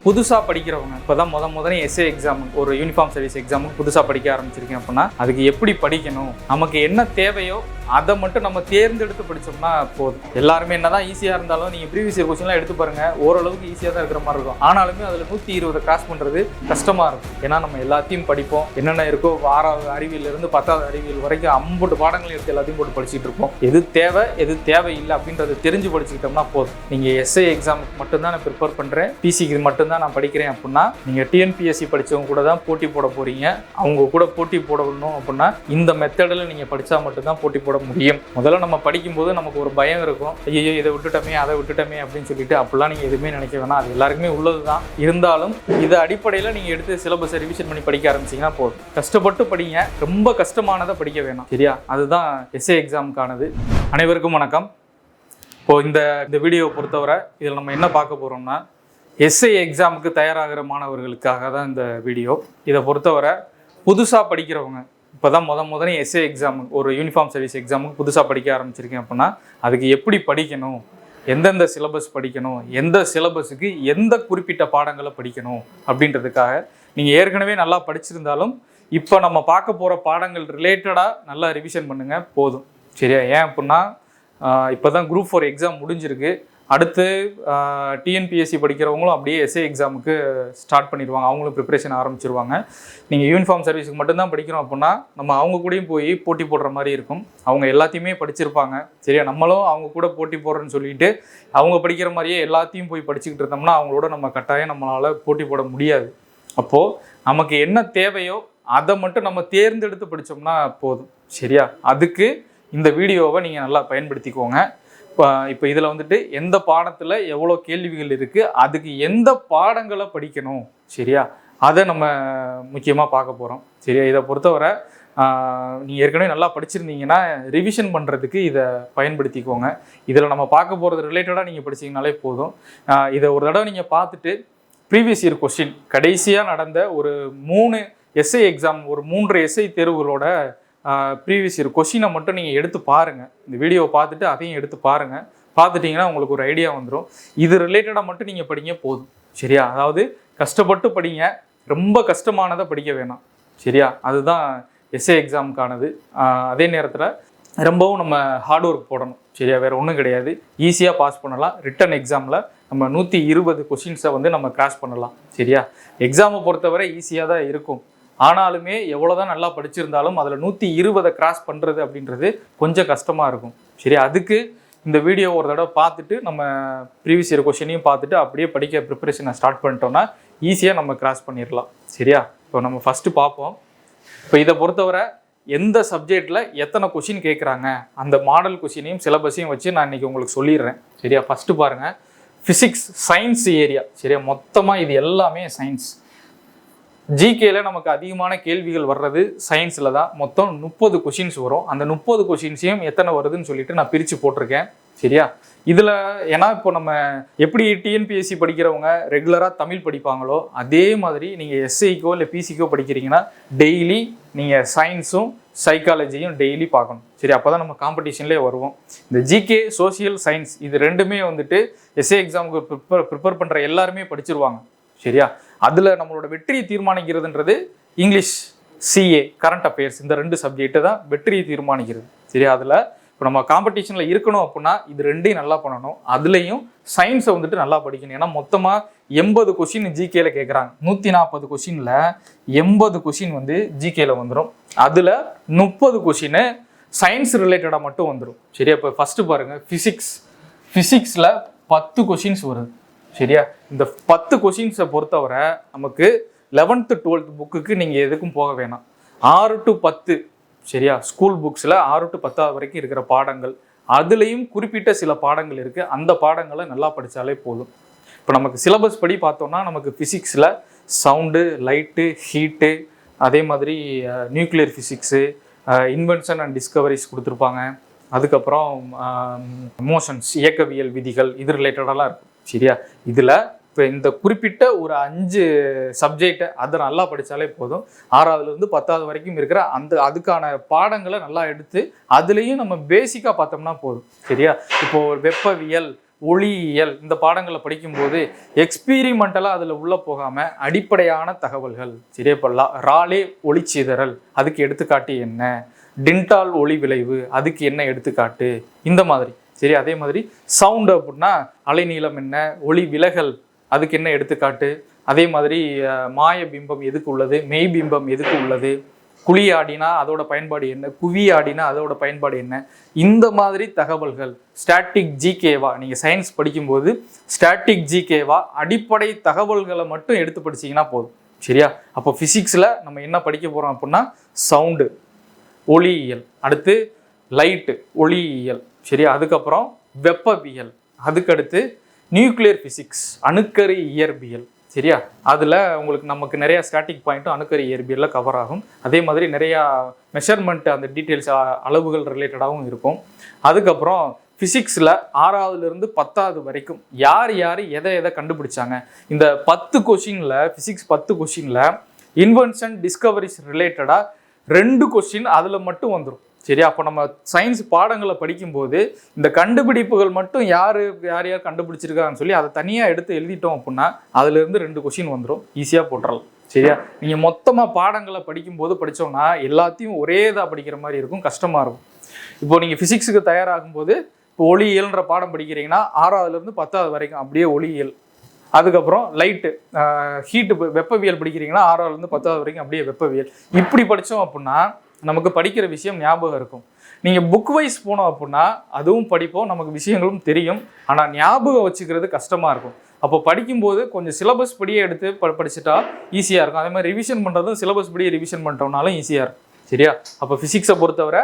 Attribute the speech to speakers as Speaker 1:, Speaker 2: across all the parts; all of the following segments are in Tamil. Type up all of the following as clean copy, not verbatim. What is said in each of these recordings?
Speaker 1: புதுசாக படிக்கிறவங்க இப்போ தான் முதல்ல எஸ்ஏ எக்ஸாம் ஒரு யூனிஃபார்ம் சர்வீஸ் எக்ஸாமுக்கு புதுசாக படிக்க ஆரம்பிச்சிருக்கேன் அப்படின்னா அதுக்கு எப்படி படிக்கணும், நமக்கு என்ன தேவையோ அதை மட்டும் நம்ம தேர்ந்தெடுத்து படித்தோம்னா போதும். எல்லாருமே என்னதான் ஈஸியாக இருந்தாலும் நீங்கள் ப்ரீவியஸ் இயர் கொஸ்டின்லாம் எடுத்து பாருங்கள், ஓரளவுக்கு ஈஸியாக தான் இருக்கிற மாதிரி இருக்கும். ஆனாலுமே அதில் 120 கிராஸ் பண்ணுறது கஷ்டமாக இருக்கும். ஏன்னா நம்ம எல்லாத்தையும் படிப்போம், என்னென்ன இருக்கோ 6வது அறிவியலிருந்து 10வது அறிவியல் வரைக்கும் 50 பாடங்கள் எடுத்து எல்லாத்தையும் போட்டு படிச்சுட்டு இருப்போம். எது தேவை எது தேவையில்லை அப்படின்றத தெரிஞ்சு படிச்சுக்கிட்டோம்னா போதும். நீங்கள் எஸ்ஏ எக்ஸாமுக்கு மட்டும்தான் நான் ப்ரிப்பேர் பண்ணுறேன், பிசிக்கு மட்டும்தான் நான் படிக்கிறேன் அப்படின்னா நீங்கள் டிஎன்பிஎஸ்சி படித்தவங்க கூட தான் போட்டி போட போகிறீங்க. அவங்க கூட போட்டி போடணும் அப்படின்னா இந்த மெத்தடில் நீங்கள் படித்தா மட்டும்தான் போட்டி போட முடியும். முதல்ல நம்ம படிக்கும்போது நமக்கு ஒரு பயம் இருக்கும், ஐயோ இதை விட்டுட்டோமே அதை விட்டுட்டோமே அப்படின்னு சொல்லிட்டு. அப்படிலாம் நீங்கள் எதுவுமே நினைக்க வேணாம், அது எல்லாருக்குமே உள்ளது தான். இருந்தாலும் இது அடிப்படையில் நீங்கள் எடுத்து சிலபஸை ரிவிஷன் பண்ணி படிக்க ஆரம்பிச்சிங்கன்னா போதும். கஷ்டப்பட்டு படிங்க, ரொம்ப கஷ்டமானதை படிக்க வேணாம். சரியா? அதுதான் எஸ்ஏ எக்ஸாமுக்கானது. அனைவருக்கும் வணக்கம். இப்போது இந்த வீடியோவை பொறுத்தவரை இதில் நம்ம என்ன பார்க்க போகிறோம்னா, எஸ்ஏ எக்ஸாமுக்கு தயாராகிற மாணவர்களுக்காக தான் இந்த வீடியோ. இதை பொறுத்தவரை புதுசாக படிக்கிறவங்க இப்போ தான் முதல்ல எஸ்ஏ எக்ஸாம் ஒரு யூனிஃபார்ம் சர்வீஸ் எக்ஸாமுக்கு புதுசாக படிக்க ஆரம்பிச்சிருக்கேன் அப்படின்னா அதுக்கு எப்படி படிக்கணும், எந்தெந்த சிலபஸ் படிக்கணும், எந்த சிலபஸுக்கு எந்த குறிப்பிட்ட பாடங்களை படிக்கணும் அப்படின்றதுக்காக நீங்கள் ஏற்கனவே நல்லா படிச்சிருந்தாலும் இப்போ நம்ம பார்க்க போகிற பாடங்கள் ரிலேட்டடாக நல்லா ரிவிஷன் பண்ணுங்கள் போதும். சரியா? ஏன் அப்படின்னா இப்போ தான் குரூப் 4 எக்ஸாம் முடிஞ்சிருக்கு. அடுத்து டிஎன்பிஎஸ்சி படிக்கிறவங்களும் அப்படியே எஸ்ஏ எக்ஸாமுக்கு ஸ்டார்ட் பண்ணிடுவாங்க, அவங்களும் ப்ரிப்பரேஷன் ஆரம்பிச்சிருவாங்க. நீங்கள் யூனிஃபார்ம் சர்வீஸுக்கு மட்டும்தான் படிக்கிறோம் அப்படின்னா நம்ம அவங்க கூடயும் போய் போட்டி போடுற மாதிரி இருக்கும். அவங்க எல்லாத்தையுமே படிச்சிருப்பாங்க. சரியா? நம்மளும் அவங்க கூட போட்டி போடுறோன்னு சொல்லிட்டு அவங்க படிக்கிற மாதிரியே எல்லாத்தையும் போய் படிச்சுக்கிட்டு இருந்தோம்னா அவங்களோட நம்ம கட்டாயம் நம்மளால் போட்டி போட முடியாது. அப்போது நமக்கு என்ன தேவையோ அதை மட்டும் நம்ம தேர்ந்தெடுத்து படித்தோம்னா போதும். சரியா? அதுக்கு இந்த வீடியோவை நீங்கள் நல்லா பயன்படுத்திக்கோங்க. இப்போ இதில் வந்துட்டு எந்த பாடத்தில் எவ்வளோ கேள்விகள் இருக்குது, அதுக்கு எந்த பாடங்களை படிக்கணும், சரியா, அதை நம்ம முக்கியமாக பார்க்க போகிறோம். சரியா? இதை பொறுத்தவரை நீங்கள் ஏற்கனவே நல்லா படிச்சிருந்தீங்கன்னா ரிவிஷன் பண்ணுறதுக்கு இதை பயன்படுத்திக்கோங்க. இதில் நம்ம பார்க்க போகிறது ரிலேட்டடாக நீங்கள் படிச்சிங்கனாலே போதும். இதை ஒரு தடவை நீங்கள் பார்த்துட்டு ப்ரீவியஸ் இயர் கொஸ்டின் கடைசியாக நடந்த ஒரு 3 எஸ்ஐ எக்ஸாம், ஒரு 3 எஸ்ஐ தேர்வுகளோட ப்ரீவியஸ் இயர் கொஸ்டினை மட்டும் நீங்கள் எடுத்து பாருங்கள். இந்த வீடியோவை பார்த்துட்டு அதையும் எடுத்து பாருங்கள். பார்த்துட்டிங்கன்னா உங்களுக்கு ஒரு ஐடியா வந்துடும். இது ரிலேட்டடாக மட்டும் நீங்கள் படிங்க போதும். சரியா? அதாவது கஷ்டப்பட்டு படிங்க, ரொம்ப கஷ்டமானதை படிக்க வேணாம். சரியா? அதுதான் எஸ்ஏ எக்ஸாமுக்கானது. அதே நேரத்தில் ரொம்பவும் நம்ம ஹார்ட் ஒர்க் போடணும். சரியா? வேறு ஒன்றும் கிடையாது. ஈஸியாக பாஸ் பண்ணலாம். ரிட்டன் எக்ஸாமில் நம்ம 120 கொஸ்டின்ஸை வந்து நம்ம கிராஸ் பண்ணலாம். சரியா? எக்ஸாமை பொறுத்தவரை ஈஸியாக தான் இருக்கும். ஆனாலுமே எவ்வளோதான் நல்லா படிச்சிருந்தாலும் அதில் 120 கிராஸ் பண்ணுறது அப்படின்றது கொஞ்சம் கஷ்டமாக இருக்கும். சரி? அதுக்கு இந்த வீடியோ ஒரு தடவை பார்த்துட்டு நம்ம ப்ரீவியஸ் இயர் கொஸ்டினையும் பார்த்துட்டு அப்படியே படிக்க ப்ரிப்பரேஷனை ஸ்டார்ட் பண்ணிட்டோம்னா ஈஸியாக நம்ம கிராஸ் பண்ணிடலாம். சரியா? இப்போ நம்ம ஃபஸ்ட்டு பார்ப்போம். இப்போ இதை பொறுத்தவரை எந்த சப்ஜெக்டில் எத்தனை கொஸ்டின் கேட்குறாங்க அந்த மாடல் கொஸ்டினையும் சிலபஸையும் வச்சு நான் இன்றைக்கி உங்களுக்கு சொல்லிடுறேன். சரியா? ஃபஸ்ட்டு பாருங்கள், ஃபிசிக்ஸ் சயின்ஸ் ஏரியா. சரியா? மொத்தமாக இது எல்லாமே சயின்ஸ். ஜிகேல நமக்கு அதிகமான கேள்விகள் வர்றது சயின்ஸில் தான். மொத்தம் 30 கொஷின்ஸ் வரும். அந்த 30 கொஷின்ஸையும் எத்தனை வருதுன்னு சொல்லிட்டு நான் பிரித்து போட்டிருக்கேன். சரியா? இதில் ஏன்னா இப்போ நம்ம எப்படி டிஎன்பிஎஸ்சி படிக்கிறவங்க ரெகுலராக தமிழ் படிப்பாங்களோ அதே மாதிரி நீங்கள் எஸ்ஐக்கோ இல்லை பிசிக்கோ படிக்கிறீங்கன்னா டெய்லி நீங்கள் சயின்ஸும் சைக்காலஜியும் டெய்லி பார்க்கணும். சரி? அப்போ தான் நம்ம காம்படிஷன்லேயே வருவோம். இந்த ஜிகே சோசியல் சயின்ஸ் இது ரெண்டுமே வந்துட்டு எஸ்ஏ எக்ஸாமுக்கு ப்ரிப்பேர் பண்ணுற எல்லாருமே படிச்சிருவாங்க. சரியா? அதில் நம்மளோட வெற்றியை தீர்மானிக்கிறதுன்றது இங்கிலீஷ், சிஏ, கரண்ட் அஃபேர்ஸ், இந்த 2 சப்ஜெக்ட்டு தான் வெற்றியை தீர்மானிக்கிறது. சரியா? அதில் இப்போ நம்ம காம்படிஷனில் இருக்கணும் அப்படின்னா இது 2ஐயும் நல்லா பண்ணணும். அதுலேயும் சயின்ஸை வந்துட்டு நல்லா படிக்கணும். ஏன்னா மொத்தமாக 80 கொஷின் ஜிகேல கேட்குறாங்க. 140 கொஷினில் 80 கொஷின் வந்து ஜிகேல வந்துடும். அதில் 30 கொஷின் சயின்ஸ் ரிலேட்டடாக மட்டும் வந்துடும். சரியா? இப்போ ஃபஸ்ட்டு பாருங்கள், ஃபிசிக்ஸில் 10 கொஷின்ஸ் வருது. சரியா? இந்த 10 கொஷின்ஸை பொறுத்தவரை நமக்கு 11th 12th புக்குக்கு நீங்கள் எதுக்கும் போக வேணாம். 6 to 10, சரியா, ஸ்கூல் புக்ஸில் 6 to 10 வரைக்கும் இருக்கிற பாடங்கள், அதுலேயும் குறிப்பிட்ட சில பாடங்கள் இருக்குது. அந்த பாடங்களை நல்லா படித்தாலே போதும். இப்போ நமக்கு சிலபஸ் படி பார்த்தோம்னா நமக்கு ஃபிசிக்ஸில் சவுண்டு, லைட்டு, ஹீட்டு, அதே மாதிரி nuclear physics, invention and discoveries கொடுத்துருப்பாங்க. அதுக்கப்புறம் மோஷன்ஸ், இயக்கவியல் விதிகள், இது ரிலேட்டடெல்லாம் இருக்கும். சரியா? இதில் இப்போ இந்த குறிப்பிட்ட ஒரு 5 சப்ஜெக்டை அதை நல்லா படித்தாலே போதும். 6வதுலேருந்து 10வது வரைக்கும் இருக்கிற அதுக்கான பாடங்களை நல்லா எடுத்து அதுலேயும் நம்ம பேசிக்காக பார்த்தோம்னா போதும். சரியா? இப்போது வெப்பவியல், ஒளியியல் இந்த பாடங்களை படிக்கும்போது எக்ஸ்பீரிமெண்டலாக அதில் உள்ளே போகாமல் அடிப்படையான தகவல்கள் சரியா பண்ணலாம். ராலே ஒளிச்சிதறல் அதுக்கு எடுத்துக்காட்டு என்ன, டின்டால் ஒளி விளைவு அதுக்கு என்ன எடுத்துக்காட்டு, இந்த மாதிரி சரி. அதே மாதிரி சவுண்டு அப்படின்னா அலைநீளம் என்ன, ஒளி விலகல் அதுக்கு என்ன எடுத்துக்காட்டு, அதே மாதிரி மாய பிம்பம் எதுக்கு உள்ளது, மெய் பிம்பம் எதுக்கு உள்ளது, குழி ஆடினா அதோட பயன்பாடு என்ன, குவி ஆடினா அதோட பயன்பாடு என்ன, இந்த மாதிரி தகவல்கள் ஸ்டாட்டிக் ஜிகேவா நீங்கள் சயின்ஸ் படிக்கும்போது ஸ்டாட்டிக் ஜிகேவா அடிப்படை தகவல்களை மட்டும் எடுத்து படிச்சிங்கன்னா போதும் சரியா. அப்போ ஃபிசிக்ஸில் நம்ம என்ன படிக்க போகிறோம் அப்படின்னா சவுண்டு ஒளியியல், அடுத்து லைட்டு ஒளியியல் சரியா, அதுக்கப்புறம் வெப்பவியல், அதுக்கடுத்து நியூக்ளியர் ஃபிசிக்ஸ் அணுக்கரு இயற்பியல் சரியா. அதில் உங்களுக்கு நமக்கு நிறையா ஸ்டாட்டிக் பாயிண்ட்டும் அணுக்கரு இயற்பியலில் கவர் ஆகும். அதே மாதிரி நிறையா மெஷர்மெண்ட் அந்த டீட்டெயில்ஸ் அளவுகள் ரிலேட்டடாகவும் இருக்கும். அதுக்கப்புறம் ஃபிசிக்ஸில் 6வதுலேருந்து 10வது வரைக்கும் யார் யார் எதை எதை கண்டுபிடிச்சாங்க, இந்த 10 கொஷினில் ஃபிசிக்ஸ் 10 கொஷினில் இன்வென்ஷன் டிஸ்கவரிஸ் ரிலேட்டடாக 2 கொஷின் அதில் மட்டும் வந்துடும் சரியா. அப்போ நம்ம சயின்ஸ் பாடங்களை படிக்கும்போது இந்த கண்டுபிடிப்புகள் மட்டும் யார் யார் கண்டுபிடிச்சிருக்காங்கன்னு சொல்லி அதை தனியாக எடுத்து எழுதிட்டோம் அப்படின்னா அதுலேருந்து 2 கொஷின் வந்துடும், ஈஸியாக போட்டுறலாம் சரியா. நீங்கள் மொத்தமாக பாடங்களை படிக்கும்போது படித்தோம்னா எல்லாத்தையும் ஒரே இதாக படிக்கிற மாதிரி இருக்கும், கஷ்டமாக இருக்கும். இப்போது நீங்கள் ஃபிசிக்ஸுக்கு தயாராகும் போது இப்போ ஒளியியல்ன்ற பாடம் படிக்கிறீங்கன்னா 6வதுலேருந்து 10வது வரைக்கும் அப்படியே ஒளியியல், அதுக்கப்புறம் லைட்டு ஹீட்டு வெப்பவியல் படிக்கிறீங்கன்னா 6வதுலேருந்து 10வது வரைக்கும் அப்படியே வெப்பவியல். இப்படி படித்தோம் அப்படின்னா நமக்கு படிக்கிற விஷயம் ஞாபகம் இருக்கும். நீங்கள் புக் வைஸ் போனோம் அப்படின்னா அதுவும் படிப்போம், நமக்கு விஷயங்களும் தெரியும், ஆனால் ஞாபகம் வச்சுக்கிறது கஷ்டமாக இருக்கும். அப்போ படிக்கும்போது கொஞ்சம் சிலபஸ் படியே எடுத்து படிச்சுட்டா ஈஸியாக இருக்கும். அதே மாதிரி ரிவிஷன் பண்ணுறதும் சிலபஸ் படியே ரிவிஷன் பண்ணிட்டோம்னாலும் ஈஸியாக இருக்கும் சரியா. அப்போ ஃபிசிக்ஸை பொறுத்தவரை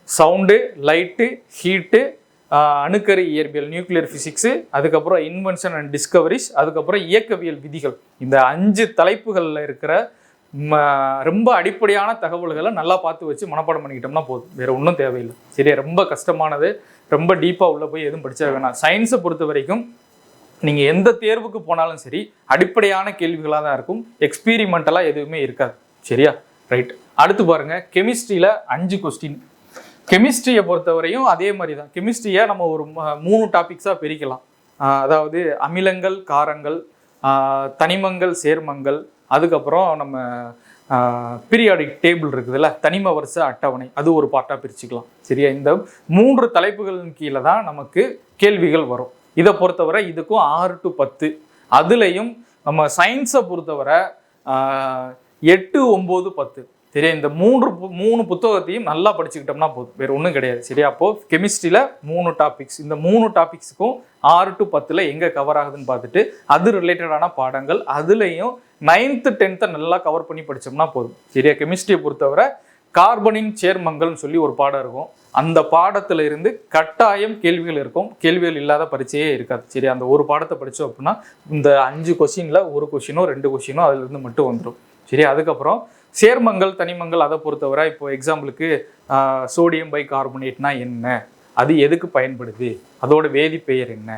Speaker 1: சவுண்டு, லைட்டு, ஹீட்டு, அணுக்கரு இயற்பியல் நியூக்ளியர் ஃபிசிக்ஸு, அதுக்கப்புறம் இன்வென்ஷன் அண்ட் டிஸ்கவரிஸ், அதுக்கப்புறம் இயக்கவியல் விதிகள், இந்த 5 தலைப்புகளில் இருக்கிற ரொம்ப அடிப்படையான தகவல்களை நல்லா பார்த்து வச்சு மனப்பாடம் பண்ணிக்கிட்டோம்னா போதும், வேறு ஒன்றும் தேவையில்லை சரியா. ரொம்ப கஷ்டமானது, ரொம்ப டீப்பாக உள்ளே போய் எதுவும் படிச்சா வேணாம். சயின்ஸை பொறுத்த வரைக்கும் நீங்கள் எந்த தேர்வுக்கு போனாலும் சரி அடிப்படையான கேள்விகளாக தான் இருக்கும், எக்ஸ்பீரிமெண்டலாக எதுவுமே இருக்காது சரியா. ரைட், அடுத்து பாருங்கள் கெமிஸ்ட்ரியில் 5 கொஸ்டின். கெமிஸ்ட்ரியை பொறுத்தவரையும் அதே மாதிரி தான். கெமிஸ்ட்ரியை நம்ம ஒரு 3 டாபிக்ஸாக பிரிக்கலாம். அதாவது அமிலங்கள், காரங்கள், தனிமங்கள், சேர்மங்கள், அதுக்கப்புறம் நம்ம பீரியாடிக் டேபிள் இருக்குதுல்ல, தனிம வரிசை அட்டவணை, அது ஒரு பார்ட்டாக பிரிச்சுக்கலாம் சரியா. இந்த 3 தலைப்புகளின் கீழே தான் நமக்கு கேள்விகள் வரும். இதை பொறுத்தவரை இதுக்கும் 6 to 10. அதுலேயும் நம்ம சயின்ஸை பொறுத்தவரை 8, 9, 10 சரியா. இந்த 3 புத்தகத்தையும் நல்லா படிச்சுக்கிட்டோம்னா போதும், வேறு ஒன்றும் கிடையாது சரியா. அப்போது கெமிஸ்ட்ரியில் 3 டாபிக்ஸ், இந்த 3 டாபிக்ஸுக்கும் 6 to 10 எங்கே கவர் ஆகுதுன்னு பார்த்துட்டு அது ரிலேட்டடான பாடங்கள் அதுலேயும் 9th 10th நல்லா கவர் பண்ணி படித்தோம்னா போதும் சரியா. கெமிஸ்ட்ரியை பொறுத்தவரை கார்பனின் சேர்மங்கள்னு சொல்லி ஒரு பாடம் இருக்கும், அந்த பாடத்தில் இருந்து கட்டாயம் கேள்விகள் இருக்கும், கேள்விகள் இல்லாத பரீட்சையே இருக்காது சரியா. அந்த ஒரு பாடத்தை படித்தோம் அப்படின்னா இந்த 5 கொஷினில் 1 கொஷினோ 2 கொஷினோ அதுலேருந்து மட்டும் வந்துடும் சரியா. அதுக்கப்புறம் சேர்மங்கள், தனிமங்கள், அதை பொறுத்தவரை இப்போ எக்ஸாம்பிளுக்கு சோடியம் பை கார்பனேட்னா என்ன, அது எதுக்கு பயன்படுது, அதோட வேதிப்பெயர் என்ன,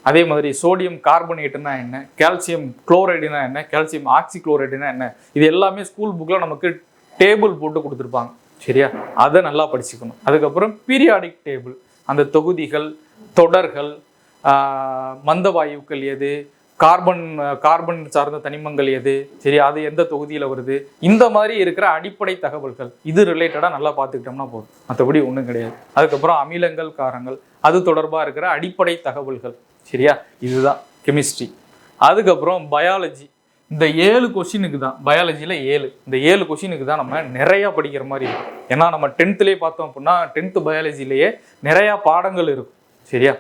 Speaker 1: அதே மாதிரி சோடியம் கார்பனேட்டுனா என்ன, கால்சியம் குளோரைடுனா என்ன, கால்சியம் ஆக்சி குளோரைடுனா என்ன, இது எல்லாமே ஸ்கூல் புக்கில் நமக்கு டேபிள் போட்டு கொடுத்துருப்பாங்க சரியா. அதை நல்லா படிச்சுக்கணும். அதுக்கப்புறம் பீரியாடிக் டேபிள், அந்த தொகுதிகள், தொடர்கள், மந்த வாயுக்கள் எது, கார்பன் சார்ந்த தனிமங்கள் எது சரி, அது எந்த தொகுதியில் வருது, இந்த மாதிரி இருக்கிற அடிப்படை தகவல்கள் இது ரிலேட்டடாக நல்லா பார்த்துக்கிட்டோம்னா போதும், மற்றபடி ஒன்றும் கிடையாது. அதுக்கப்புறம் அமிலங்கள், காரங்கள், அது தொடர்பாக இருக்கிற அடிப்படை தகவல்கள் சரியா. இதுதான் கெமிஸ்ட்ரி. அதுக்கப்புறம் பயாலஜி, இந்த 7 கொஷினுக்கு தான், பயாலஜியில் 7, இந்த 7 கொஷினுக்கு தான் நம்ம நிறையா படிக்கிற மாதிரி இருக்கும். ஏன்னா நம்ம 10th பார்த்தோம் அப்படின்னா 10th பயாலஜிலேயே நிறையா பாடங்கள் இருக்கும் சரியா.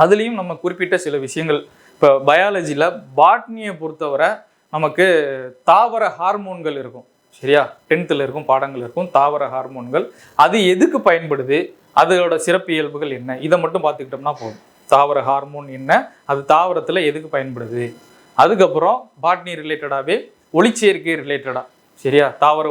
Speaker 1: அதுலேயும் நம்ம குறிப்பிட்ட சில விஷயங்கள், இப்போ பயாலஜியில் பாட்னியை பொறுத்தவரை நமக்கு தாவர ஹார்மோன்கள் இருக்கும் சரியா. 10th இருக்கும் பாடங்கள் இருக்கும், தாவர ஹார்மோன்கள் அது எதுக்கு பயன்படுது, அதோட சிறப்பியல்புகள் என்ன, இதை மட்டும் பார்த்துக்கிட்டோம்னா போதும். தாவர ஹார்மோன் என்ன, அது தாவரத்தில் எதுக்கு பயன்படுது. அதுக்கப்புறம் பாட்னி ரிலேட்டடாகவே ஒளிச்சேர்க்கை ரிலேட்டடாக சரியா, தாவர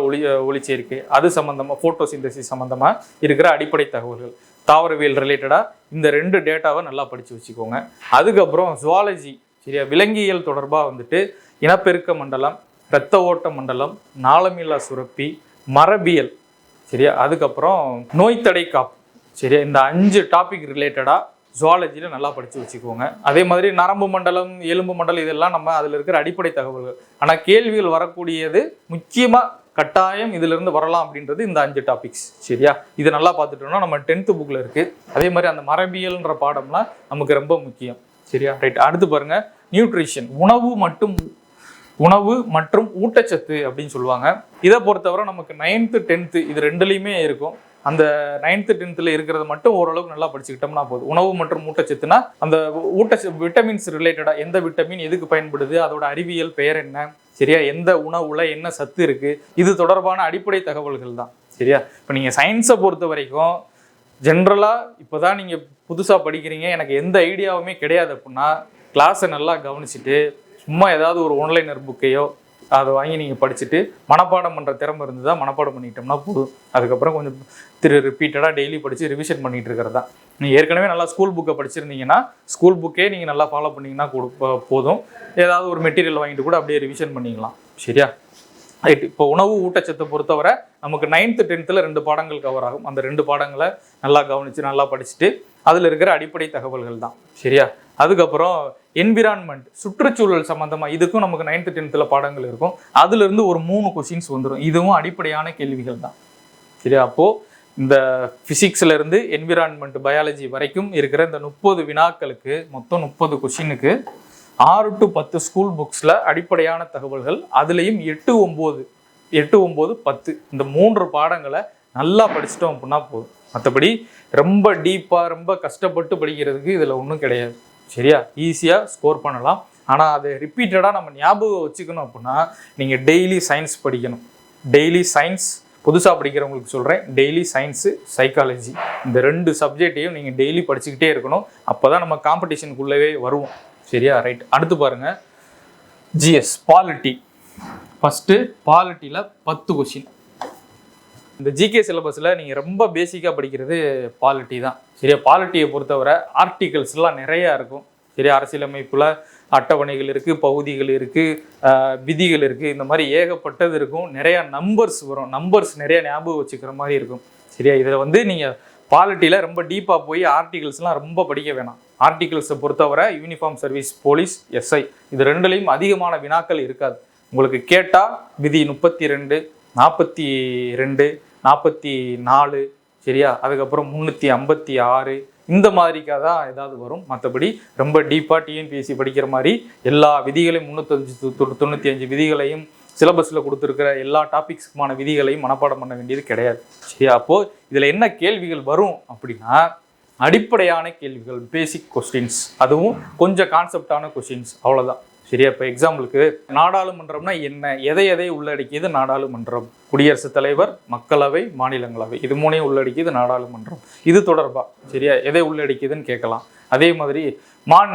Speaker 1: ஒளிச்சேர்க்கை அது சம்மந்தமாக, ஃபோட்டோசிந்தசிஸ் சம்மந்தமாக இருக்கிற அடிப்படை தகவல்கள், தாவரவியல் ரிலேட்டடாக இந்த 2 டேட்டாவை நல்லா படித்து வச்சுக்கோங்க. அதுக்கப்புறம் ஜுவாலஜி சரியா, விலங்கியல் தொடர்பாக வந்துட்டு இனப்பெருக்க மண்டலம், இரத்த ஓட்ட மண்டலம், நாளமில்லா சுரப்பி, மரபியல் சரியா, அதுக்கப்புறம் நோய் தடை காப்பு சரியா. இந்த 5 டாபிக் ரிலேட்டடாக ஜுவாலஜியில் நல்லா படித்து வச்சுக்கோங்க. அதே மாதிரி நரம்பு மண்டலம், எலும்பு மண்டலம் இதெல்லாம் நம்ம அதில் இருக்கிற அடிப்படை தகவல்கள். ஆனால் கேள்விகள் வரக்கூடியது முக்கியமாக கட்டாயம் இதிலிருந்து வரலாம் அப்படின்றது இந்த 5 டாபிக்ஸ். சரியா, இதை நல்லா பார்த்துட்டோம்னா நம்ம 10th புக்கில் இருக்குது. அதே மாதிரி அந்த மரபியல்ன்ற பாடம்லாம் நமக்கு ரொம்ப முக்கியம். சரியா, ரைட். அடுத்து பாருங்க, நியூட்ரிஷன், உணவு மற்றும் ஊட்டச்சத்து அப்படின்னு சொல்லுவாங்க. இதை பொறுத்தவரை நமக்கு 9th 10th இது ரெண்டுலேயுமே இருக்கும். அந்த 9th 10th இருக்கிறத மட்டும் ஓரளவுக்கு நல்லா படிச்சுக்கிட்டோம்னா போதும். உணவு மற்றும் ஊட்டச்சத்துனா அந்த விட்டமின்ஸ் ரிலேட்டடாக எந்த விட்டமின் எதுக்கு பயன்படுது, அதோட அறிவியல் பெயர் என்ன, சரியா, எந்த உணவுல என்ன சத்து இருக்கு, இது தொடர்பான அடிப்படை தகவல்கள் தான். சரியா, இப்போ நீங்கள் சயின்ஸை பொறுத்த வரைக்கும் ஜென்ரலாக இப்போ தான் நீங்கள் புதுசாக படிக்கிறீங்க, எனக்கு எந்த ஐடியாவுமே கிடையாது அப்படின்னா கிளாஸை நல்லா கவனிச்சுட்டு சும்மா ஏதாவது ஒரு ஒன்லைனர் புக்கையோ அதை வாங்கி நீங்கள் படிச்சுட்டு மனப்பாடம் பண்ணுற திறமை இருந்து தான் மனப்பாடம் பண்ணிட்டோம்னா போதும். அதுக்கப்புறம் கொஞ்சம் ரிப்பீட்டடாக டெய்லி படித்து ரிவிஷன் பண்ணிகிட்டு இருக்கிறது தான். நீங்கள் ஏற்கனவே நல்லா ஸ்கூல் புக்கை படிச்சிருந்தீங்கன்னா ஸ்கூல் புக்கே நீங்கள் நல்லா ஃபாலோ பண்ணிங்கன்னா போதும். ஏதாவது ஒரு மெட்டீரியல் வாங்கிட்டு கூட அப்படியே ரிவிஷன் பண்ணிக்கலாம். சரியா, ரைட். இப்போ உணவு ஊட்டச்சத்தை பொறுத்தவரை நமக்கு 9th 10th 2 பாடங்கள் கவர் ஆகும். அந்த 2 பாடங்களை நல்லா கவனித்து நல்லா படிச்சுட்டு அதில் இருக்கிற அடிப்படை தகவல்கள் தான். சரியா, அதுக்கப்புறம் என்விரான்மெண்ட், சுற்றுச்சூழல் சம்மந்தமாக இதுக்கும் நமக்கு 9th 10th பாடங்கள் இருக்கும். அதுலேருந்து ஒரு 3 கொஷின்ஸ் வந்துடும். இதுவும் அடிப்படையான கேள்விகள் தான். சரியா, அப்போது இந்த ஃபிசிக்ஸ்லேருந்து என்விரான்மெண்ட் பயாலஜி வரைக்கும் இருக்கிற இந்த 30 வினாக்களுக்கு மொத்தம் 30 கொஷினுக்கு 6 to 10 ஸ்கூல் புக்ஸில் அடிப்படையான தகவல்கள், அதுலேயும் 8, 9, 10 இந்த 3 பாடங்களை நல்லா படிச்சிட்டோம் அப்படின்னா போதும். மற்றபடி ரொம்ப டீப்பாக ரொம்ப கஷ்டப்பட்டு படிக்கிறதுக்கு இதில் ஒன்றும் கிடையாது. சரியா, ஈஸியாக ஸ்கோர் பண்ணலாம். ஆனால் அதை ரிப்பீட்டடாக நம்ம ஞாபகம் வச்சுக்கணும் அப்படின்னா நீங்கள் டெய்லி சயின்ஸ் படிக்கணும். டெய்லி சயின்ஸ் புதுசாக படிக்கிறவங்களுக்கு சொல்கிறேன், டெய்லி சயின்ஸு சைக்காலஜி இந்த 2 சப்ஜெக்டையும் நீங்கள் டெய்லி படிச்சுக்கிட்டே இருக்கணும். அப்போ தான் நம்ம காம்படிஷனுக்குள்ளவே வருவோம். சரியா, ரைட். அடுத்து பாருங்கள், ஜிஎஸ் பாலிட்டி. ஃபஸ்ட்டு பாலிட்டியில் 10 கொஷின். இந்த ஜிகே சிலபஸில் நீங்கள் ரொம்ப பேசிக்காக படிக்கிறது பாலிட்டி தான். சரியா, பாலிட்டியை பொறுத்தவரை ஆர்டிகல்ஸ்லாம் நிறையா இருக்கும். சரியா, அரசியலமைப்பில் அட்டவணைகள் இருக்குது, பகுதிகள் இருக்குது, விதிகள் இருக்குது, இந்த மாதிரி ஏகப்பட்டது இருக்கும். நிறையா நம்பர்ஸ் வரும். நம்பர்ஸ் நிறையா ஞாபகம் வச்சுக்கிற மாதிரி இருக்கும். சரியா, இதில் நீங்கள் பாலிட்டியில் ரொம்ப டீப்பாக போய் ஆர்டிகல்ஸ்லாம் ரொம்ப படிக்க வேணாம். ஆர்டிகல்ஸை பொறுத்தவரை யூனிஃபார்ம் சர்வீஸ் போலீஸ், எஸ்ஐ இது 2லையும் அதிகமான வினாக்கள் இருக்காது. உங்களுக்கு கேட்டால் விதி 32, 42, 44, சரியா, அதுக்கப்புறம் 356 இந்த மாதிரிக்காக தான் ஏதாவது வரும். மற்றபடி ரொம்ப டீப்பாக டிஎன்பிஎஸ்சி படிக்கிற மாதிரி எல்லா விதிகளையும் 395 விதிகளையும் சிலபஸில் கொடுத்துருக்கிற எல்லா டாபிக்ஸுக்குமான விதிகளையும் மனப்பாடம் பண்ண வேண்டியது கிடையாது. சரியா, அப்போது இதில் என்ன கேள்விகள் வரும் அப்படின்னா அடிப்படையான கேள்விகள், பேசிக் கொஸ்டின்ஸ், அதுவும் கொஞ்சம் கான்செப்டான கொஸ்டின்ஸ், அவ்வளோதான். சரியா, இப்போ எக்ஸாம்பிளுக்கு நாடாளுமன்றம்னா என்ன, எதை உள்ளடக்கியது நாடாளுமன்றம், குடியரசுத் தலைவர், மக்களவை, மாநிலங்களவை இது 3ஐயும் உள்ளடக்கியது நாடாளுமன்றம். இது தொடர்பாக சரியா எதை உள்ளடக்கியதுன்னு கேட்கலாம். அதே மாதிரி